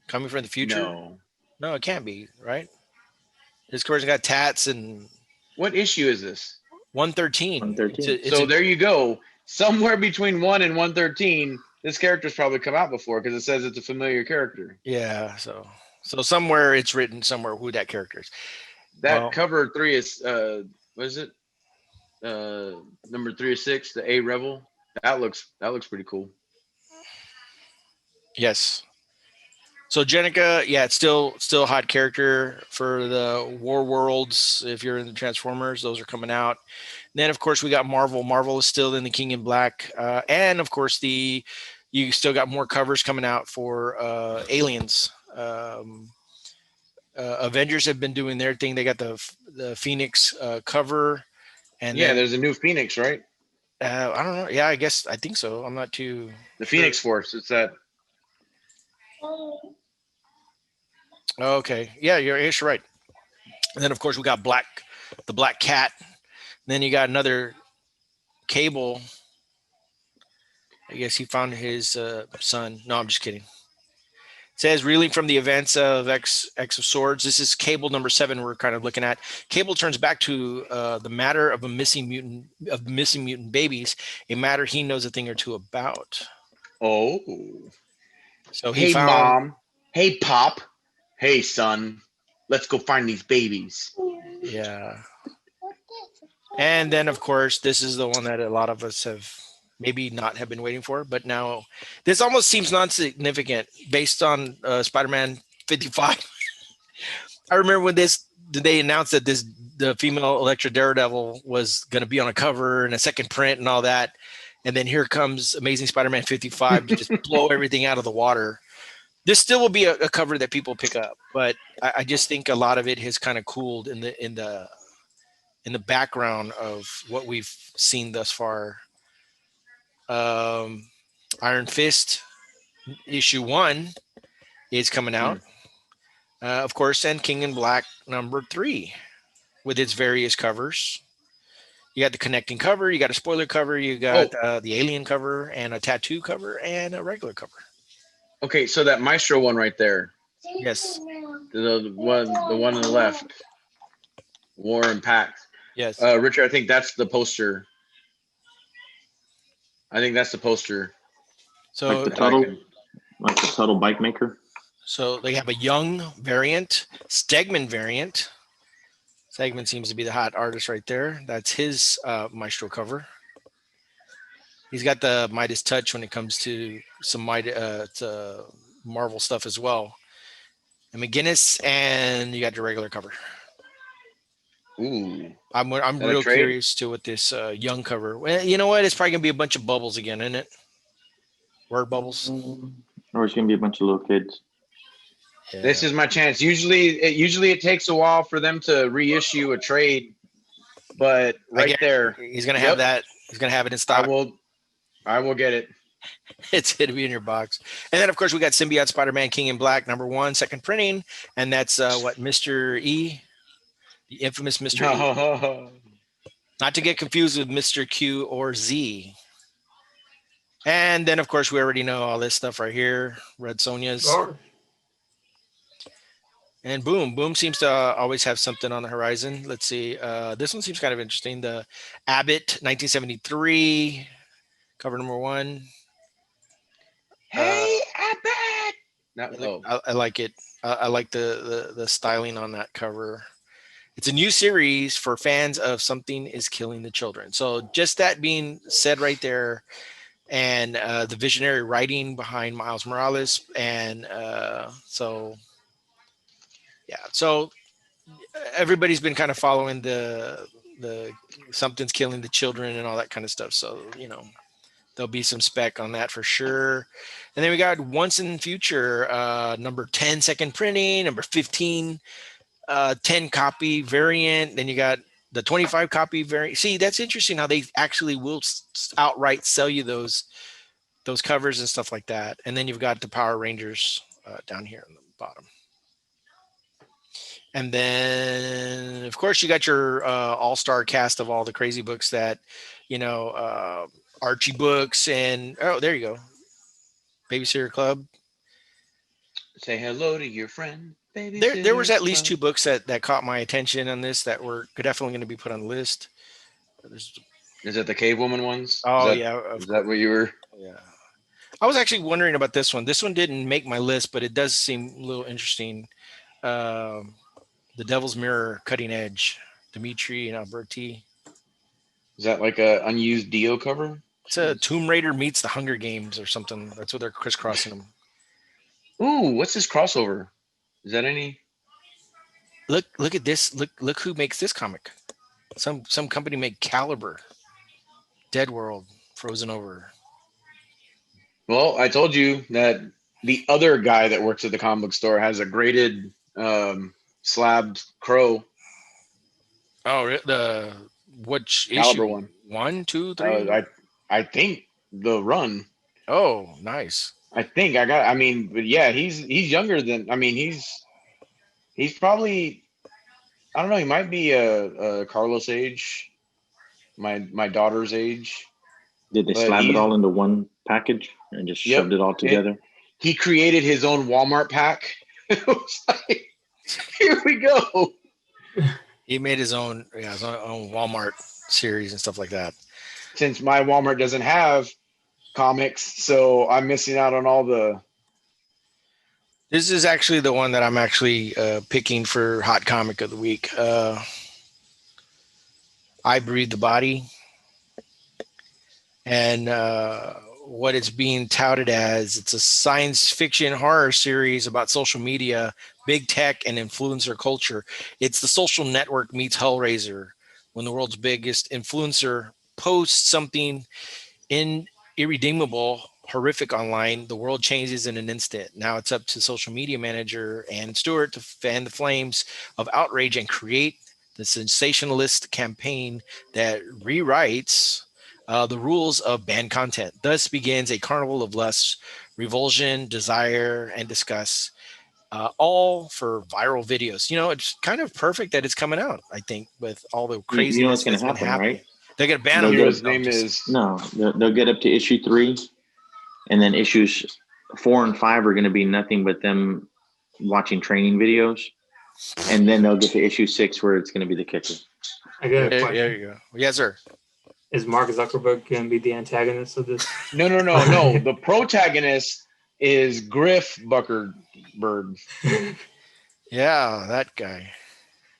coming from the future? No, it can't be, right? This person got tats and. What issue is this? 113. 113. So there you go. Somewhere between 1 and 113, this character's probably come out before because it says it's a familiar character. Yeah. So somewhere it's written somewhere who that character is. That cover 3 is what is it? Number 3 is 6, the A Rebel. That looks pretty cool. Yes. So Jenica, yeah, it's still a hot character for the War Worlds. If you're in the Transformers, those are coming out. And then of course we got Marvel. Marvel is still in the King in Black, and of course you still got more covers coming out for Aliens. Avengers have been doing their thing. They got the Phoenix cover, and there's a new Phoenix, right? I don't know. Yeah, I think so. I'm not too. The Phoenix Force. It's that. Okay. Yeah, you're right. And then of course we got the Black Cat. And then you got another Cable. I guess he found his son. No, I'm just kidding. It says reeling from the events of X of Swords. This is Cable number 7. We're kind of looking at. Cable turns back to the matter of missing mutant babies, a matter he knows a thing or two about. Oh. So hey, Mom. Hey, Pop. Hey, son. Let's go find these babies. Yeah. And then, of course, this is the one that a lot of us have maybe not have been waiting for, but now this almost seems non-significant based on Spider-Man 55. I remember when they announced that the female Elektra Daredevil was going to be on a cover and a second print and all that. And then here comes Amazing Spider-Man 55 to just blow everything out of the water. This still will be a cover that people pick up, but I just think a lot of it has kind of cooled in the background of what we've seen thus far. Iron Fist issue 1 is coming out, of course, and King in Black number 3 with its various covers. You got the connecting cover, you got a spoiler cover, you got the alien cover, and a tattoo cover, and a regular cover. Okay, so that Maestro one right there. Yes. The one on the left. War and Pact. Yes. Richard, I think that's the poster. So like the Tuttle bike maker. So they have a young variant, Stegman variant. Stegman seems to be the hot artist right there. That's his Maestro cover. He's got the Midas touch when it comes to some Marvel stuff as well. And McGinnis, and you got the regular cover. Ooh. I'm real curious to what this young cover. Well, you know what? It's probably gonna be a bunch of bubbles again, isn't it? Word bubbles. Or it's gonna be a bunch of little kids. Yeah. This is my chance. Usually it takes a while for them to reissue a trade, but there, he's gonna have that. He's gonna have it in stock. I will get it. It's going to be in your box. And then, of course, we got Symbiote Spider-Man King in Black, number 1, second printing. And that's Mr. E, the infamous Mr. E. Not to get confused with Mr. Q or Z. And then, of course, we already know all this stuff right here. Red Sonja's. Oh. And Boom seems to always have something on the horizon. Let's see. This one seems kind of interesting. The Abbott 1973. Cover number 1. Hey, Abbott! I like it. I like the styling on that cover. It's a new series for fans of Something is Killing the Children. So just that being said right there, and the visionary writing behind Miles Morales, and so everybody's been kind of following the the something's killing the children and all that kind of stuff. So, there'll be some spec on that for sure. And then we got Once in the Future, number 10 second printing, number 15 10 copy variant. Then you got the 25 copy variant. See, that's interesting how they actually will outright sell you those covers and stuff like that. And then you've got the Power Rangers down here on the bottom. And then, of course, you got your all-star cast of all the crazy books that, Archie books and, oh, there you go. Babysitter Club. Say hello to your friend. There was at least 2 books that caught my attention on this that were definitely going to be put on the list. Is it the Cave Woman ones? Oh, is that what you were? Yeah. I was actually wondering about this one. This one didn't make my list, but it does seem a little interesting. The Devil's Mirror, Cutting Edge, Dimitri and Alberti. Is that like a unused Dio cover? It's a Tomb Raider meets the Hunger Games or something. That's what they're crisscrossing them. Ooh, what's this crossover? Is that any? Look at this. Look who makes this comic. Some company made Caliber, Dead World, Frozen Over. Well, I told you that the other guy that works at the comic book store has a graded slabbed crow. Oh, which Caliber issue? one? 1, 2, 3. I think the run. Oh, nice. I think but yeah, he's younger than. He's probably. I don't know. He might be a Carlos age. My daughter's age. Did they slap it all into one package and just shoved it all together? He created his own Walmart pack. It was like, here we go. He made his own Walmart series and stuff like that. Since my Walmart doesn't have comics, so I'm missing out on all the. This is actually the one that I'm actually picking for Hot Comic of the Week. I Breathe the Body. And what it's being touted as, it's a science fiction horror series about social media, big tech, and influencer culture. It's the social network meets Hellraiser. When the world's biggest influencer posts something irredeemable, horrific online, the world changes in an instant. Now it's up to social media manager Ann Stewart to fan the flames of outrage and create the sensationalist campaign that rewrites the rules of banned content. Thus begins a carnival of lust, revulsion, desire, and disgust, all for viral videos. It's kind of perfect that it's coming out, I think, with all the craziness you know what's going that's to been happen, happening. right? They're going to ban him. His name is... No, they'll get up to issue 3, and then issues 4 and 5 are going to be nothing but them watching training videos, and then they'll get to issue 6 where it's going to be the kicker. I got a question. There you go. Yes, sir. Is Mark Zuckerberg going to be the antagonist of this? No. The protagonist is Griff Buckerbird. Yeah, that guy.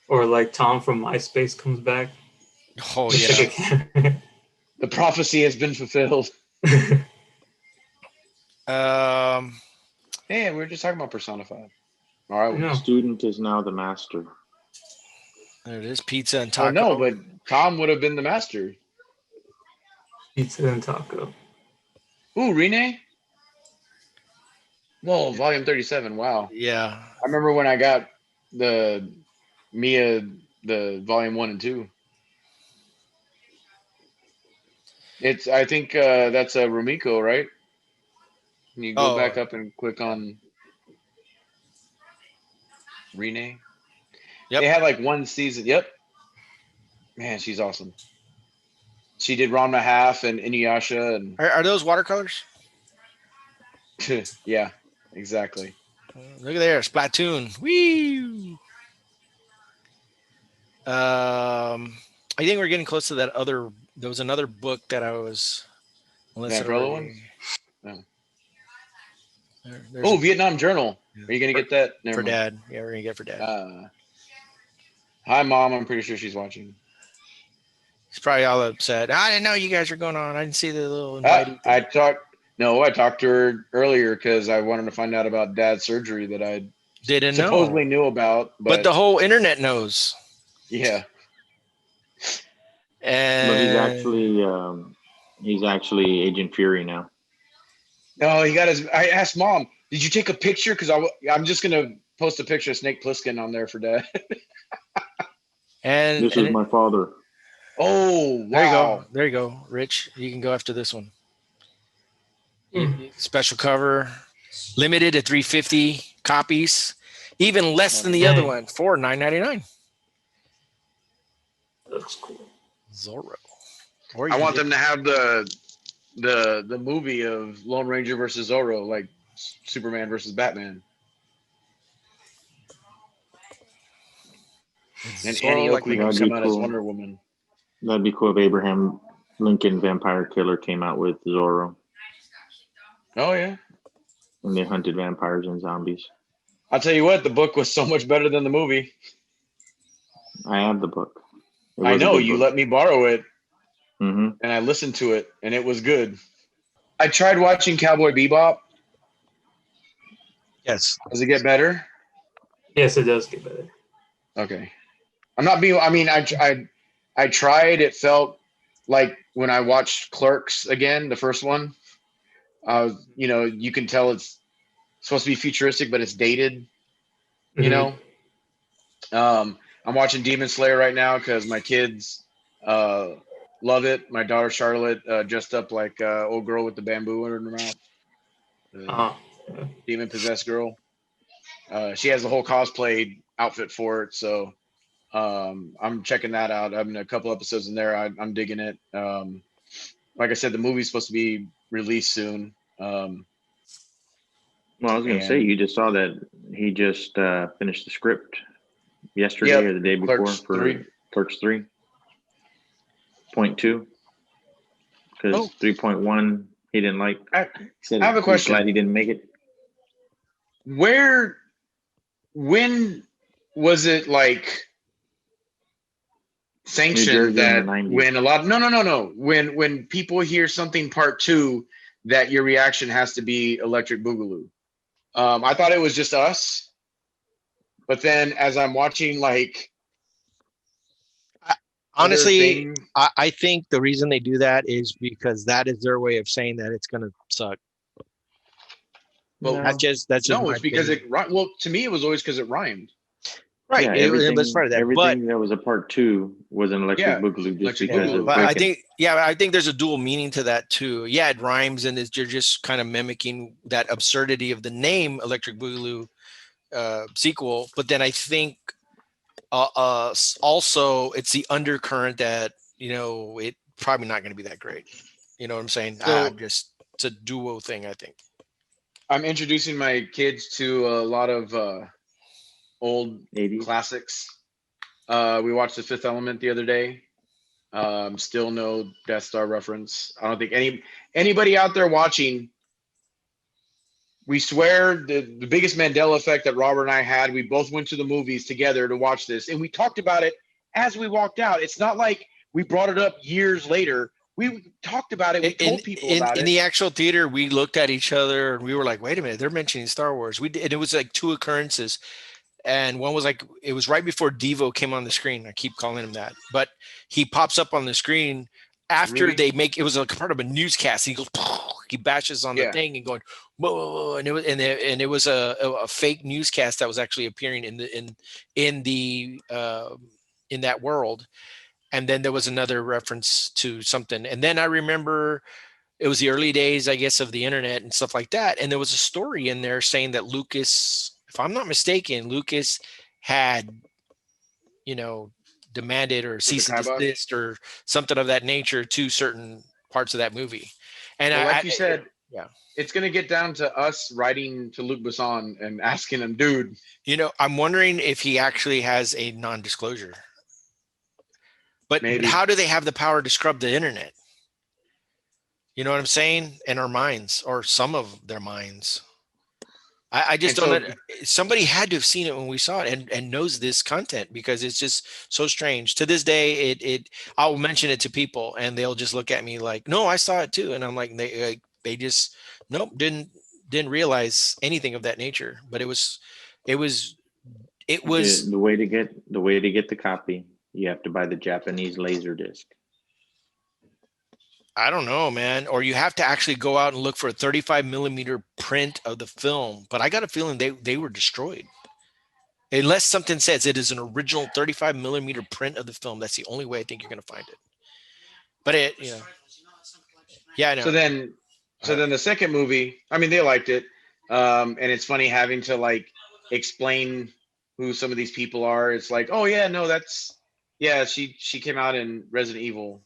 Or like Tom from MySpace comes back. Oh, yeah. The prophecy has been fulfilled. Hey, we were just talking about Persona 5. All right. The student is now the master. There it is. Pizza and taco. No, but Tom would have been the master. Pizza and taco. Ooh, Rene? Whoa, volume 37. Wow. Yeah. I remember when I got the Mia, the volume 1 and 2. I think that's a Rumiko, right? Can you go back up and click on Rene? Yep. They had like one season. Yep. Man, she's awesome. She did Ranma Half and Inuyasha. And Are those watercolors? yeah, exactly. Look at there, Splatoon. Woo! I think we're getting close to that other. There was another book that I was. That Umbrella one? No. Oh, Vietnam Journal. Yeah. Are you gonna get that? For Dad? Yeah, we're gonna get for Dad. Hi, Mom. I'm pretty sure she's watching. He's probably all upset. I didn't know you guys were going on. I didn't see the little invite. I talked to her earlier because I wanted to find out about Dad's surgery that I didn't supposedly know. knew about. But the whole internet knows. Yeah. he's actually Agent Fury now. No, he got his. I asked Mom, "Did you take a picture?" Because I'm just gonna post a picture of Snake Plissken on there for Dad. And this is my father. Oh, wow. There you go. There you go, Rich. You can go after this one. Special cover, limited to 350 copies, even less than the other one for $9.99. Looks cool. Zorro. I want them to have the movie of Lone Ranger versus Zorro, like Superman versus Batman. And Zorro, Annie like Oakley can come out as Wonder Woman. That'd be cool if Abraham Lincoln Vampire Killer came out with Zorro. Oh, yeah. And they hunted vampires and zombies. I'll tell you what, the book was so much better than the movie. I have the book. I know, you let me borrow it. Mm-hmm. And I listened to it, and it was good. I tried watching Cowboy Bebop. Yes. Does it get better? Yes, it does get better. Okay. I'm not being, I mean, I tried. It felt like when I watched Clerks again, the first one, you know, you can tell it's supposed to be futuristic, but it's dated, you know? I'm watching Demon Slayer right now because my kids love it. My daughter Charlotte dressed up like old girl with the bamboo in her mouth. Demon possessed girl. She has the whole cosplay outfit for it, so I'm checking that out. I'm in a couple episodes in there. I'm digging it. Like I said, the movie's supposed to be released soon. Well, I was going to say, you just saw that he just finished the script yesterday or the day before for Clerks 3.2, because 3.1 he didn't like. I have a question. Glad he didn't make it. When was it like sanctioned that when a lot when people hear something part 2 that your reaction has to be Electric Boogaloo? I thought it was just us, but then as I'm watching, like, honestly, I think the reason they do that is because that is their way of saying that it's going to suck. Well, that's just it's because it. Well, to me, it was always because it rhymed. Right, yeah, it was part of that. Everything that was a part 2 was an Electric Boogaloo, just because of. But I think there's a dual meaning to that too. Yeah, it rhymes, and you're just kind of mimicking that absurdity of the name Electric Boogaloo sequel. But then I think also it's the undercurrent that, you know, it probably not going to be that great. You know what I'm saying? So, it's a duo thing, I think. I'm introducing my kids to a lot of old 80s classics. We watched The Fifth Element the other day. Still no Death Star reference. I don't think anybody out there watching. We swear the biggest Mandela effect that Robert and I had, we both went to the movies together to watch this, and we talked about it as we walked out. It's not like we brought it up years later. We talked about it. We told people about it. In the actual theater, we looked at each other and we were like, wait a minute, they're mentioning Star Wars. And it was like 2 occurrences. And one was like, it was right before Devo came on the screen. I keep calling him that. But he pops up on the screen after they make, it was like part of a newscast. He goes, he bashes on the thing and going, whoa. And it was a fake newscast that was actually appearing in that world. And then there was another reference to something. And then I remember it was the early days, I guess, of the internet and stuff like that. And there was a story in there saying that Lucas, if I'm not mistaken, Lucas had, you know, demanded or cease and desist or something of that nature to certain parts of that movie. And like you said, it's going to get down to us writing to Luc Besson and asking him, dude. You know, I'm wondering if he actually has a non-disclosure. But how do they have the power to scrub the internet? You know what I'm saying? In our minds, or some of their minds. I just don't know. Somebody had to have seen it when we saw it and knows this content, because it's just so strange. To this day, I'll mention it to people and they'll just look at me like, no, I saw it too. And I'm like, they just, nope, didn't realize anything of that nature. But it was the way to get the copy. You have to buy the Japanese laser disc. I don't know, man. Or you have to actually go out and look for a 35 millimeter print of the film. But I got a feeling they were destroyed. Unless something says it is an original 35 millimeter print of the film. That's the only way I think you're going to find it. But yeah, I know. So then the second movie, I mean, they liked it. And it's funny having to like explain who some of these people are. It's like, oh yeah, no, she came out in Resident Evil,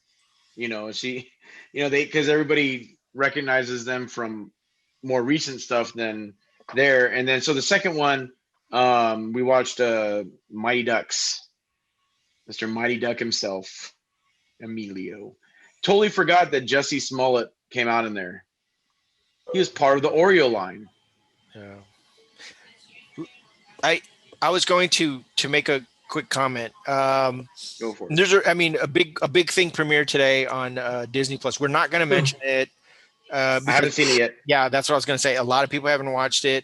because everybody recognizes them from more recent stuff than there. And then so the second one, we watched Mighty Ducks, Mr. Mighty Duck himself, Emilio. Totally forgot that Jesse Smollett came out in there. He was part of the Oreo line. Yeah. I was going to make a quick comment. Go for it. A big thing premiered today on Disney Plus. We're not going to mention it. I haven't seen it yet. Yeah, that's what I was going to say. A lot of people haven't watched it.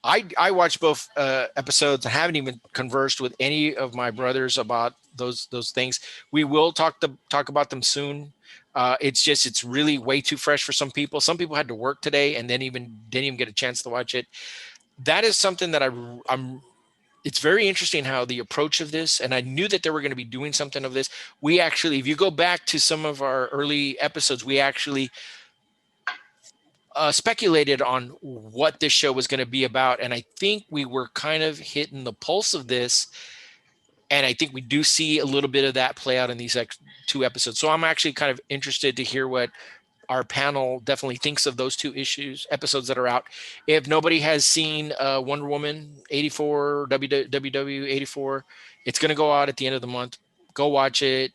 I watched both episodes. I haven't even conversed with any of my brothers about those things. We will talk about them soon. It's really way too fresh for some people. Some people had to work today and then didn't even get a chance to watch it. That is something that it's very interesting how the approach of this, and I knew that they were going to be doing something of this. We actually, if you go back to some of our early episodes, we actually speculated on what this show was going to be about. And I think we were kind of hitting the pulse of this. And I think we do see a little bit of that play out in these two episodes. So I'm actually kind of interested to hear what our panel definitely thinks of those two episodes that are out. If nobody has seen Wonder Woman 84, WW 84, it's going to go out at the end of the month. Go watch it.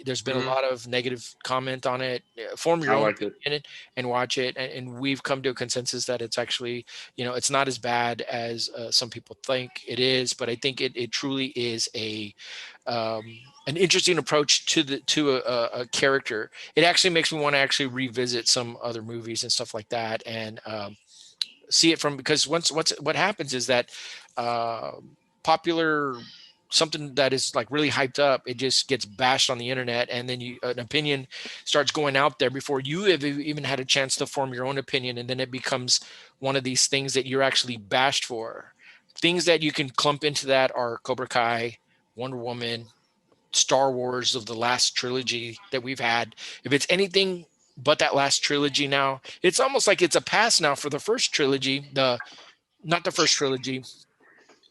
There's been a lot of negative comment on it. Form your own opinion in it and watch it. And we've come to a consensus that it's actually, it's not as bad as some people think it is. But I think it truly is an interesting approach to a character. It actually makes me want to actually revisit some other movies and stuff like that, and see it because what happens is that popular something that is like really hyped up, it just gets bashed on the internet, and then an opinion starts going out there before you have even had a chance to form your own opinion, and then it becomes one of these things that you're actually bashed for. Things that you can clump into that are Cobra Kai, Wonder Woman, Star Wars of the last trilogy that we've had. If it's anything but that last trilogy now, it's almost like it's a pass now for the first trilogy, not the first trilogy,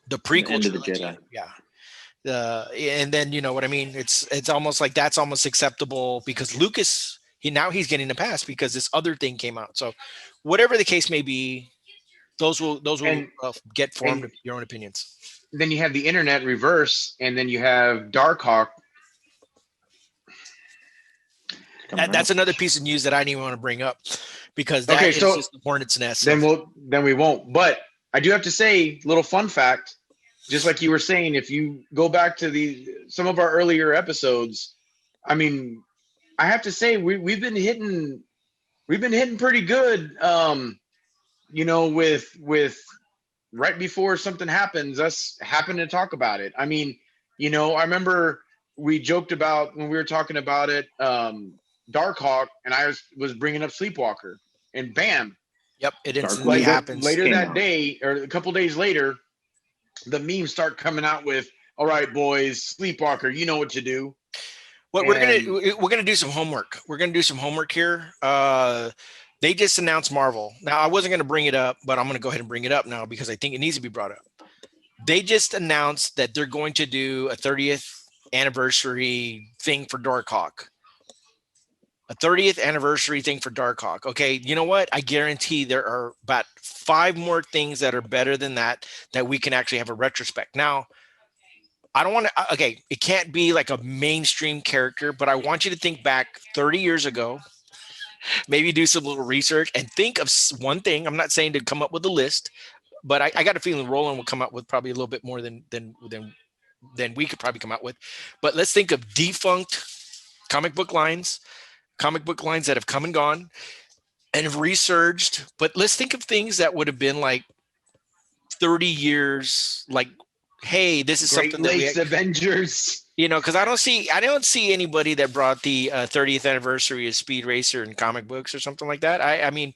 the prequel End trilogy. Of the Jedi. Yeah. And then, you know what I mean? It's almost like that's almost acceptable because Lucas, he's getting a pass because this other thing came out. So whatever the case may be, those will get formed your own opinions. Then you have the internet reverse, and then you have DarkHawk. That's another piece of news that I didn't even want to bring up because that is just the hornet's nest. Then we won't. But I do have to say, little fun fact. Just like you were saying, if you go back to some of our earlier episodes, I mean, I have to say we've been hitting pretty good. With right before something happens, us happen to talk about it. I mean, I remember we joked about when we were talking about it, DarkHawk, and I was bringing up Sleepwalker, and bam, yep, it instantly happens later that day or a couple days later. The memes start coming out with, all right, boys, Sleepwalker, you know what to do. Well, we're gonna do some homework. We're gonna do some homework here. They just announced Marvel. Now, I wasn't gonna bring it up, but I'm gonna go ahead and bring it up now because I think it needs to be brought up. They just announced that they're going to do a 30th anniversary thing for DarkHawk. A 30th anniversary thing for DarkHawk. Okay, you know what? I guarantee there are about 5 more things that are better than that we can actually have a retrospect. Now, I don't want to, okay, it can't be like a mainstream character, but I want you to think back 30 years ago, maybe do some little research and think of one thing. I'm not saying to come up with a list, but I got a feeling Roland will come up with probably a little bit more than we could probably come out with. But let's think of defunct comic book lines that have come and gone and have resurged. But let's think of things that would have been like 30 years, like, hey, this is Great something that Lakes Avengers. You know, because I don't see anybody that brought the 30th anniversary of Speed Racer in comic books or something like that. I mean,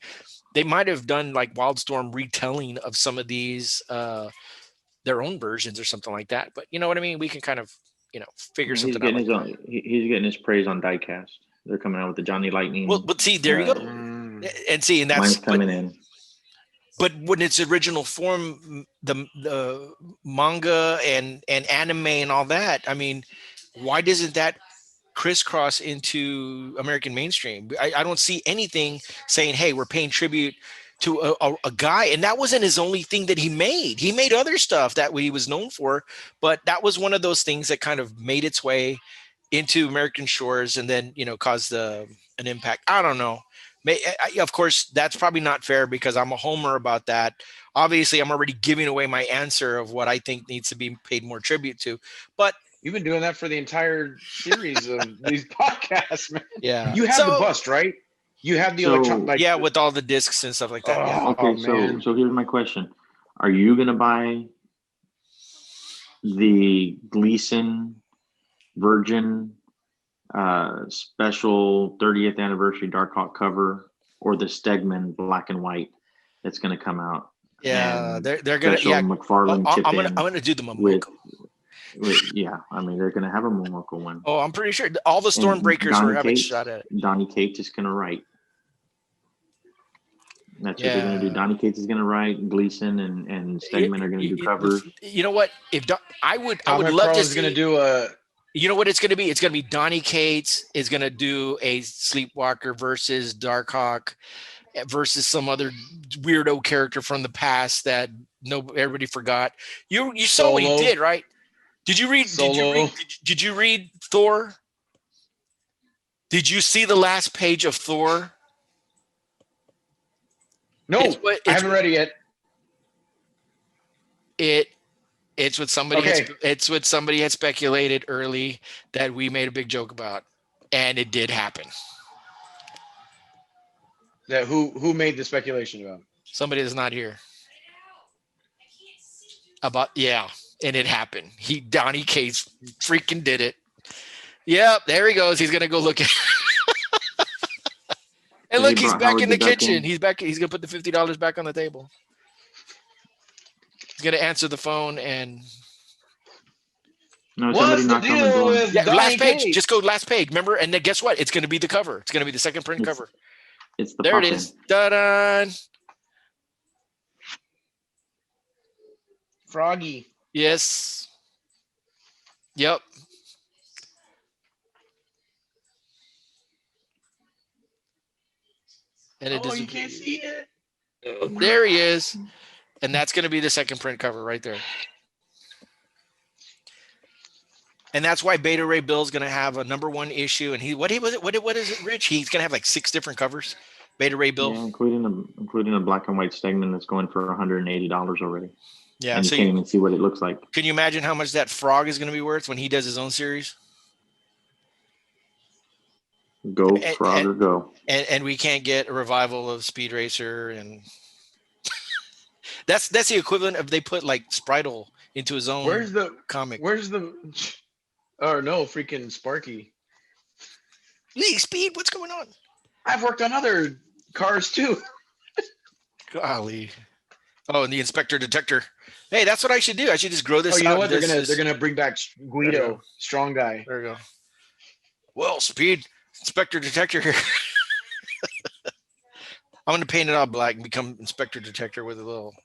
they might have done like Wildstorm retelling of some of these their own versions or something like that. But you know what I mean? We can kind of, figure He's something out getting like his that. own. He's getting his praise on diecast. They're coming out with the Johnny Lightning. Well, but see, there you go. And see, and mine's that's coming in. But when its original form, the manga and anime and all that, I mean, why doesn't that crisscross into American mainstream? I don't see anything saying, hey, we're paying tribute to a guy. And that wasn't his only thing that he made. He made other stuff that he was known for, but that was one of those things that kind of made its way into American shores and then, caused an impact. I don't know. Of course, that's probably not fair because I'm a homer about that. Obviously, I'm already giving away my answer of what I think needs to be paid more tribute to. But you've been doing that for the entire series of these podcasts, man. Yeah, you have the bust, right? You have the electronic, with all the discs and stuff like that. Okay, so here's my question: are you gonna buy the Gleason Virgin special 30th anniversary DarkHawk cover, or the Stegman black and white that's going to come out? Yeah, they're gonna. Yeah, McFarlane I'm gonna do the Momoko. Yeah, I mean they're going to have a Momoko one. Oh, I'm pretty sure all the Stormbreakers were having a shot at it. Donny Cates is going to write. That's what they're going to do. Donny Cates is going to write. Gleason and Stegman are going to do covers. You know what? I would love to see. Going to do a. You know what it's going to be? It's going to be Donny Cates is going to do a Sleepwalker versus DarkHawk versus some other weirdo character from the past that everybody forgot. You saw what he did, right? Did you read? Did you read Thor? Did you see the last page of Thor? No, I haven't read it yet. It's what somebody. Okay. It's what somebody had speculated early that we made a big joke about, and it did happen. That who made the speculation about? Somebody that's not here. And it happened. Donny Cates freaking did it. Yep, there he goes. He's gonna go look at. And look, he's back in the kitchen. He's back. He's gonna put the $50 back on the table. He's gonna answer the phone and. No, what's the deal with last page? Cates? Just go last page. Remember, and then guess what? It's gonna be the cover. It's gonna be the second print cover. It's the there. It is. Da-da. Froggy. Yes. Yep. And it you can't see it. There he is. And that's going to be the second print cover right there. And that's why Beta Ray Bill's going to have a #1 issue. And what is it, Rich? He's going to have like 6 different covers. Beta Ray Bill. Yeah, including a black and white Stegman that's going for $180 already. Yeah, and you can't even see what it looks like. Can you imagine how much that frog is going to be worth when he does his own series? Go frog or go. And we can't get a revival of Speed Racer, and that's the equivalent of they put like Spritle into his own. Where's the comic? Oh no, freaking Sparky. Lee, Speed, what's going on? I've worked on other cars too. Golly. Oh, and the Inspector Detector. Hey, that's what I should do. I should just grow this. Oh, you know what? They're gonna bring back Guido, strong guy. There we go. Well, Speed, Inspector Detector here. I'm gonna paint it all black and become Inspector Detector with a little.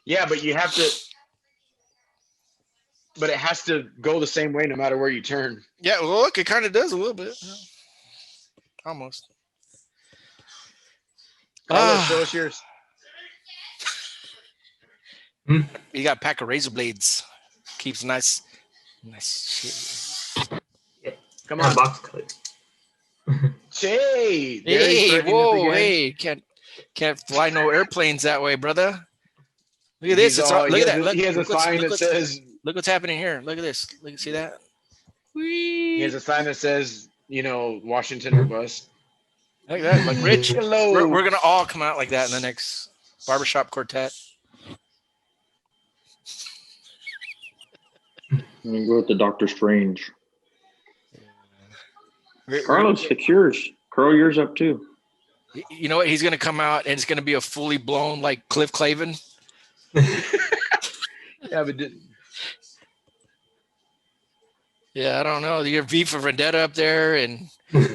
Yeah, but you have to. But it has to go the same way no matter where you turn. Yeah, well, look, it kind of does a little bit. Almost. Show us yours. You got a pack of razor blades. Keeps nice shit. Yeah. Come on, box cut. Hey, whoa, hey, can't fly no airplanes that way, brother. Look at this. Look at that. Look, he has a sign that says. Look what's happening here. Look at this. Look, see that? He has a sign that says, Washington or bust. Like that. Like Rich. Hello. We're gonna all come out like that in the next barbershop quartet. me go with the Doctor Strange. Yeah. Carlos, fix yours. Curl yours up too. You know what? He's going to come out and it's going to be a fully blown like Cliff Clavin. Yeah, but Yeah, I don't know. You got V for Vendetta up there, and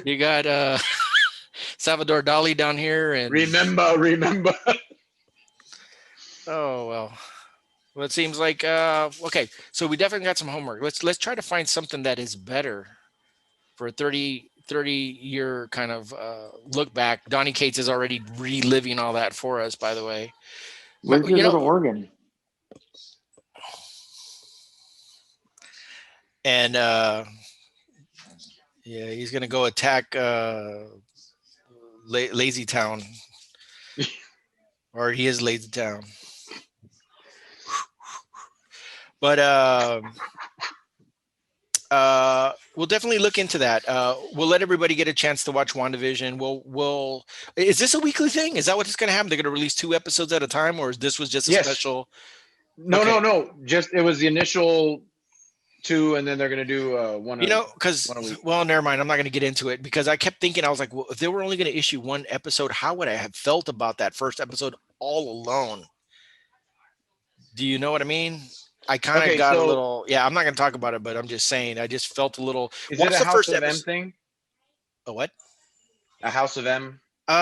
you got Salvador Dali down here, and remember. Oh well. Well, it seems like okay. So we definitely got some homework. Let's try to find something that is better for a 30-year kind of look back. Donnie Cates is already reliving all that for us, by the way. Where's your little organ? And yeah, he's gonna go attack Lazy Town, or he is Lazy Town. But we'll definitely look into that. We'll let everybody get a chance to watch WandaVision. We'll is this a weekly thing? Is that what's going to happen? They're going to release 2 episodes at a time, or this was just a special? No. Just it was the initial 2, and then they're going to do one. Because never mind. I'm not going to get into it because I kept thinking, I was like, well, if they were only going to issue 1 episode, how would I have felt about that first episode all alone? Do you know what I mean? I kind of got a little. Yeah, I'm not going to talk about it, but I'm just saying. I just felt a little. Is it a House of M thing? A what? A House of M. I'm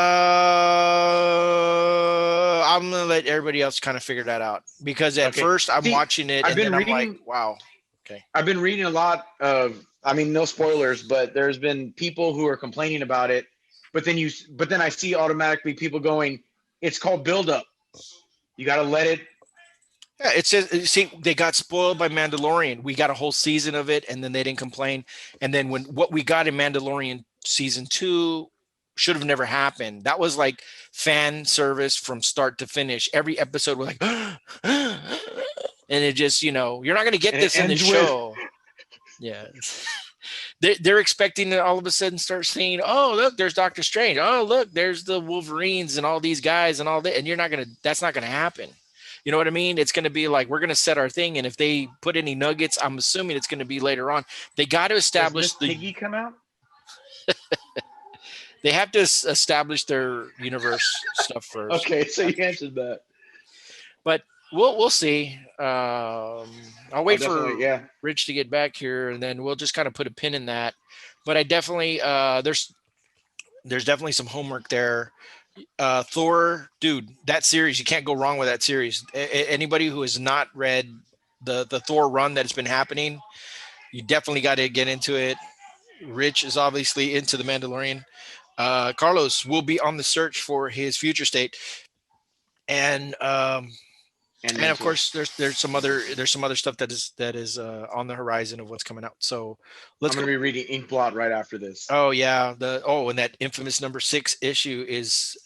gonna let everybody else kind of figure that out because at first I'm watching it and then I'm like, wow. Okay. I've been reading a lot of. I mean, no spoilers, but there's been people who are complaining about it. But then I see automatically people going, "It's called build up. You got to let it." Yeah, it says, see, they got spoiled by Mandalorian. We got a whole season of it, and then they didn't complain. And then what we got in Mandalorian season 2 should have never happened. That was like fan service from start to finish. Every episode was like, and it just, you're not going to get this in the show. Yeah. They're expecting to all of a sudden start seeing, oh, look, there's Doctor Strange. Oh, look, there's the Wolverines and all these guys and all that. And that's not going to happen. You know what I mean? It's going to be like, we're going to set our thing. And if they put any nuggets, I'm assuming it's going to be later on. They got to establish the Piggy come out. They have to establish their universe stuff first. Okay. So you answered that, but we'll see. I'll wait for Rich to get back here and then we'll just kind of put a pin in that. But I definitely, there's definitely some homework there. Thor, dude, that series, you can't go wrong with that series. Anybody who has not read the Thor run that has been happening, you definitely got to get into it. Rich is obviously into the Mandalorian. Carlos will be on the search for his future state, and of course there's some other stuff that is on the horizon of what's coming out. So I'm going to be reading Inkblot right after this. Oh yeah, and that infamous number 6 issue is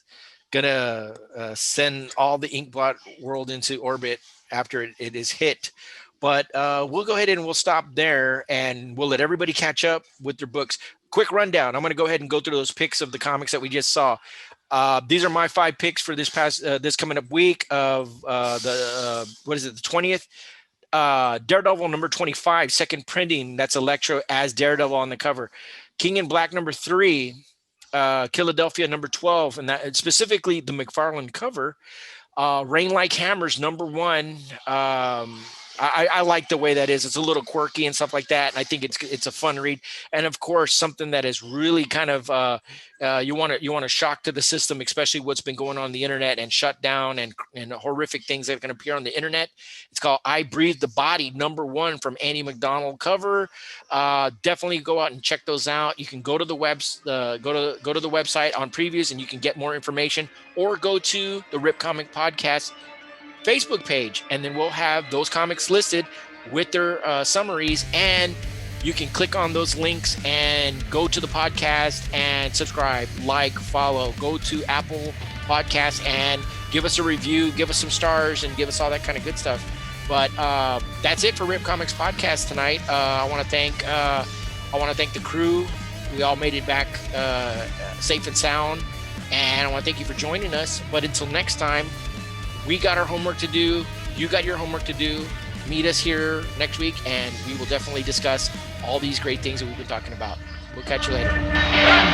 gonna send all the Inkblot world into orbit after it is hit. But we'll go ahead and we'll stop there and we'll let everybody catch up with their books. Quick rundown. I'm going to go ahead and go through those picks of the comics that we just saw. These are my 5 picks for this coming up week of the 20th. Daredevil number 25, second printing. That's Electro as Daredevil on the cover. King in Black number 3, Philadelphia number 12, and that specifically the McFarlane cover. Rain Like Hammers number 1. I like the way that is. It's a little quirky and stuff like that. And I think it's a fun read. And of course, something that is really kind of you want to shock to the system, especially what's been going on the internet and shut down and horrific things that can appear on the internet. It's called I Breathe the Body number 1 from Annie MacDonald cover. Definitely go out and check those out. You can go to the go to the website on previews and you can get more information, or go to the Rip Comic Podcast Facebook page, and then we'll have those comics listed with their summaries, and you can click on those links and go to the podcast and subscribe, like, follow, go to Apple Podcasts and give us a review, give us some stars, and give us all that kind of good stuff. But that's it for Rip Comics Podcast tonight. I want to thank the crew. We all made it back safe and sound, and I want to thank you for joining us. But until next time, we got our homework to do. You got your homework to do. meet us here next week, and we will definitely discuss all these great things that we've been talking about. We'll catch you later.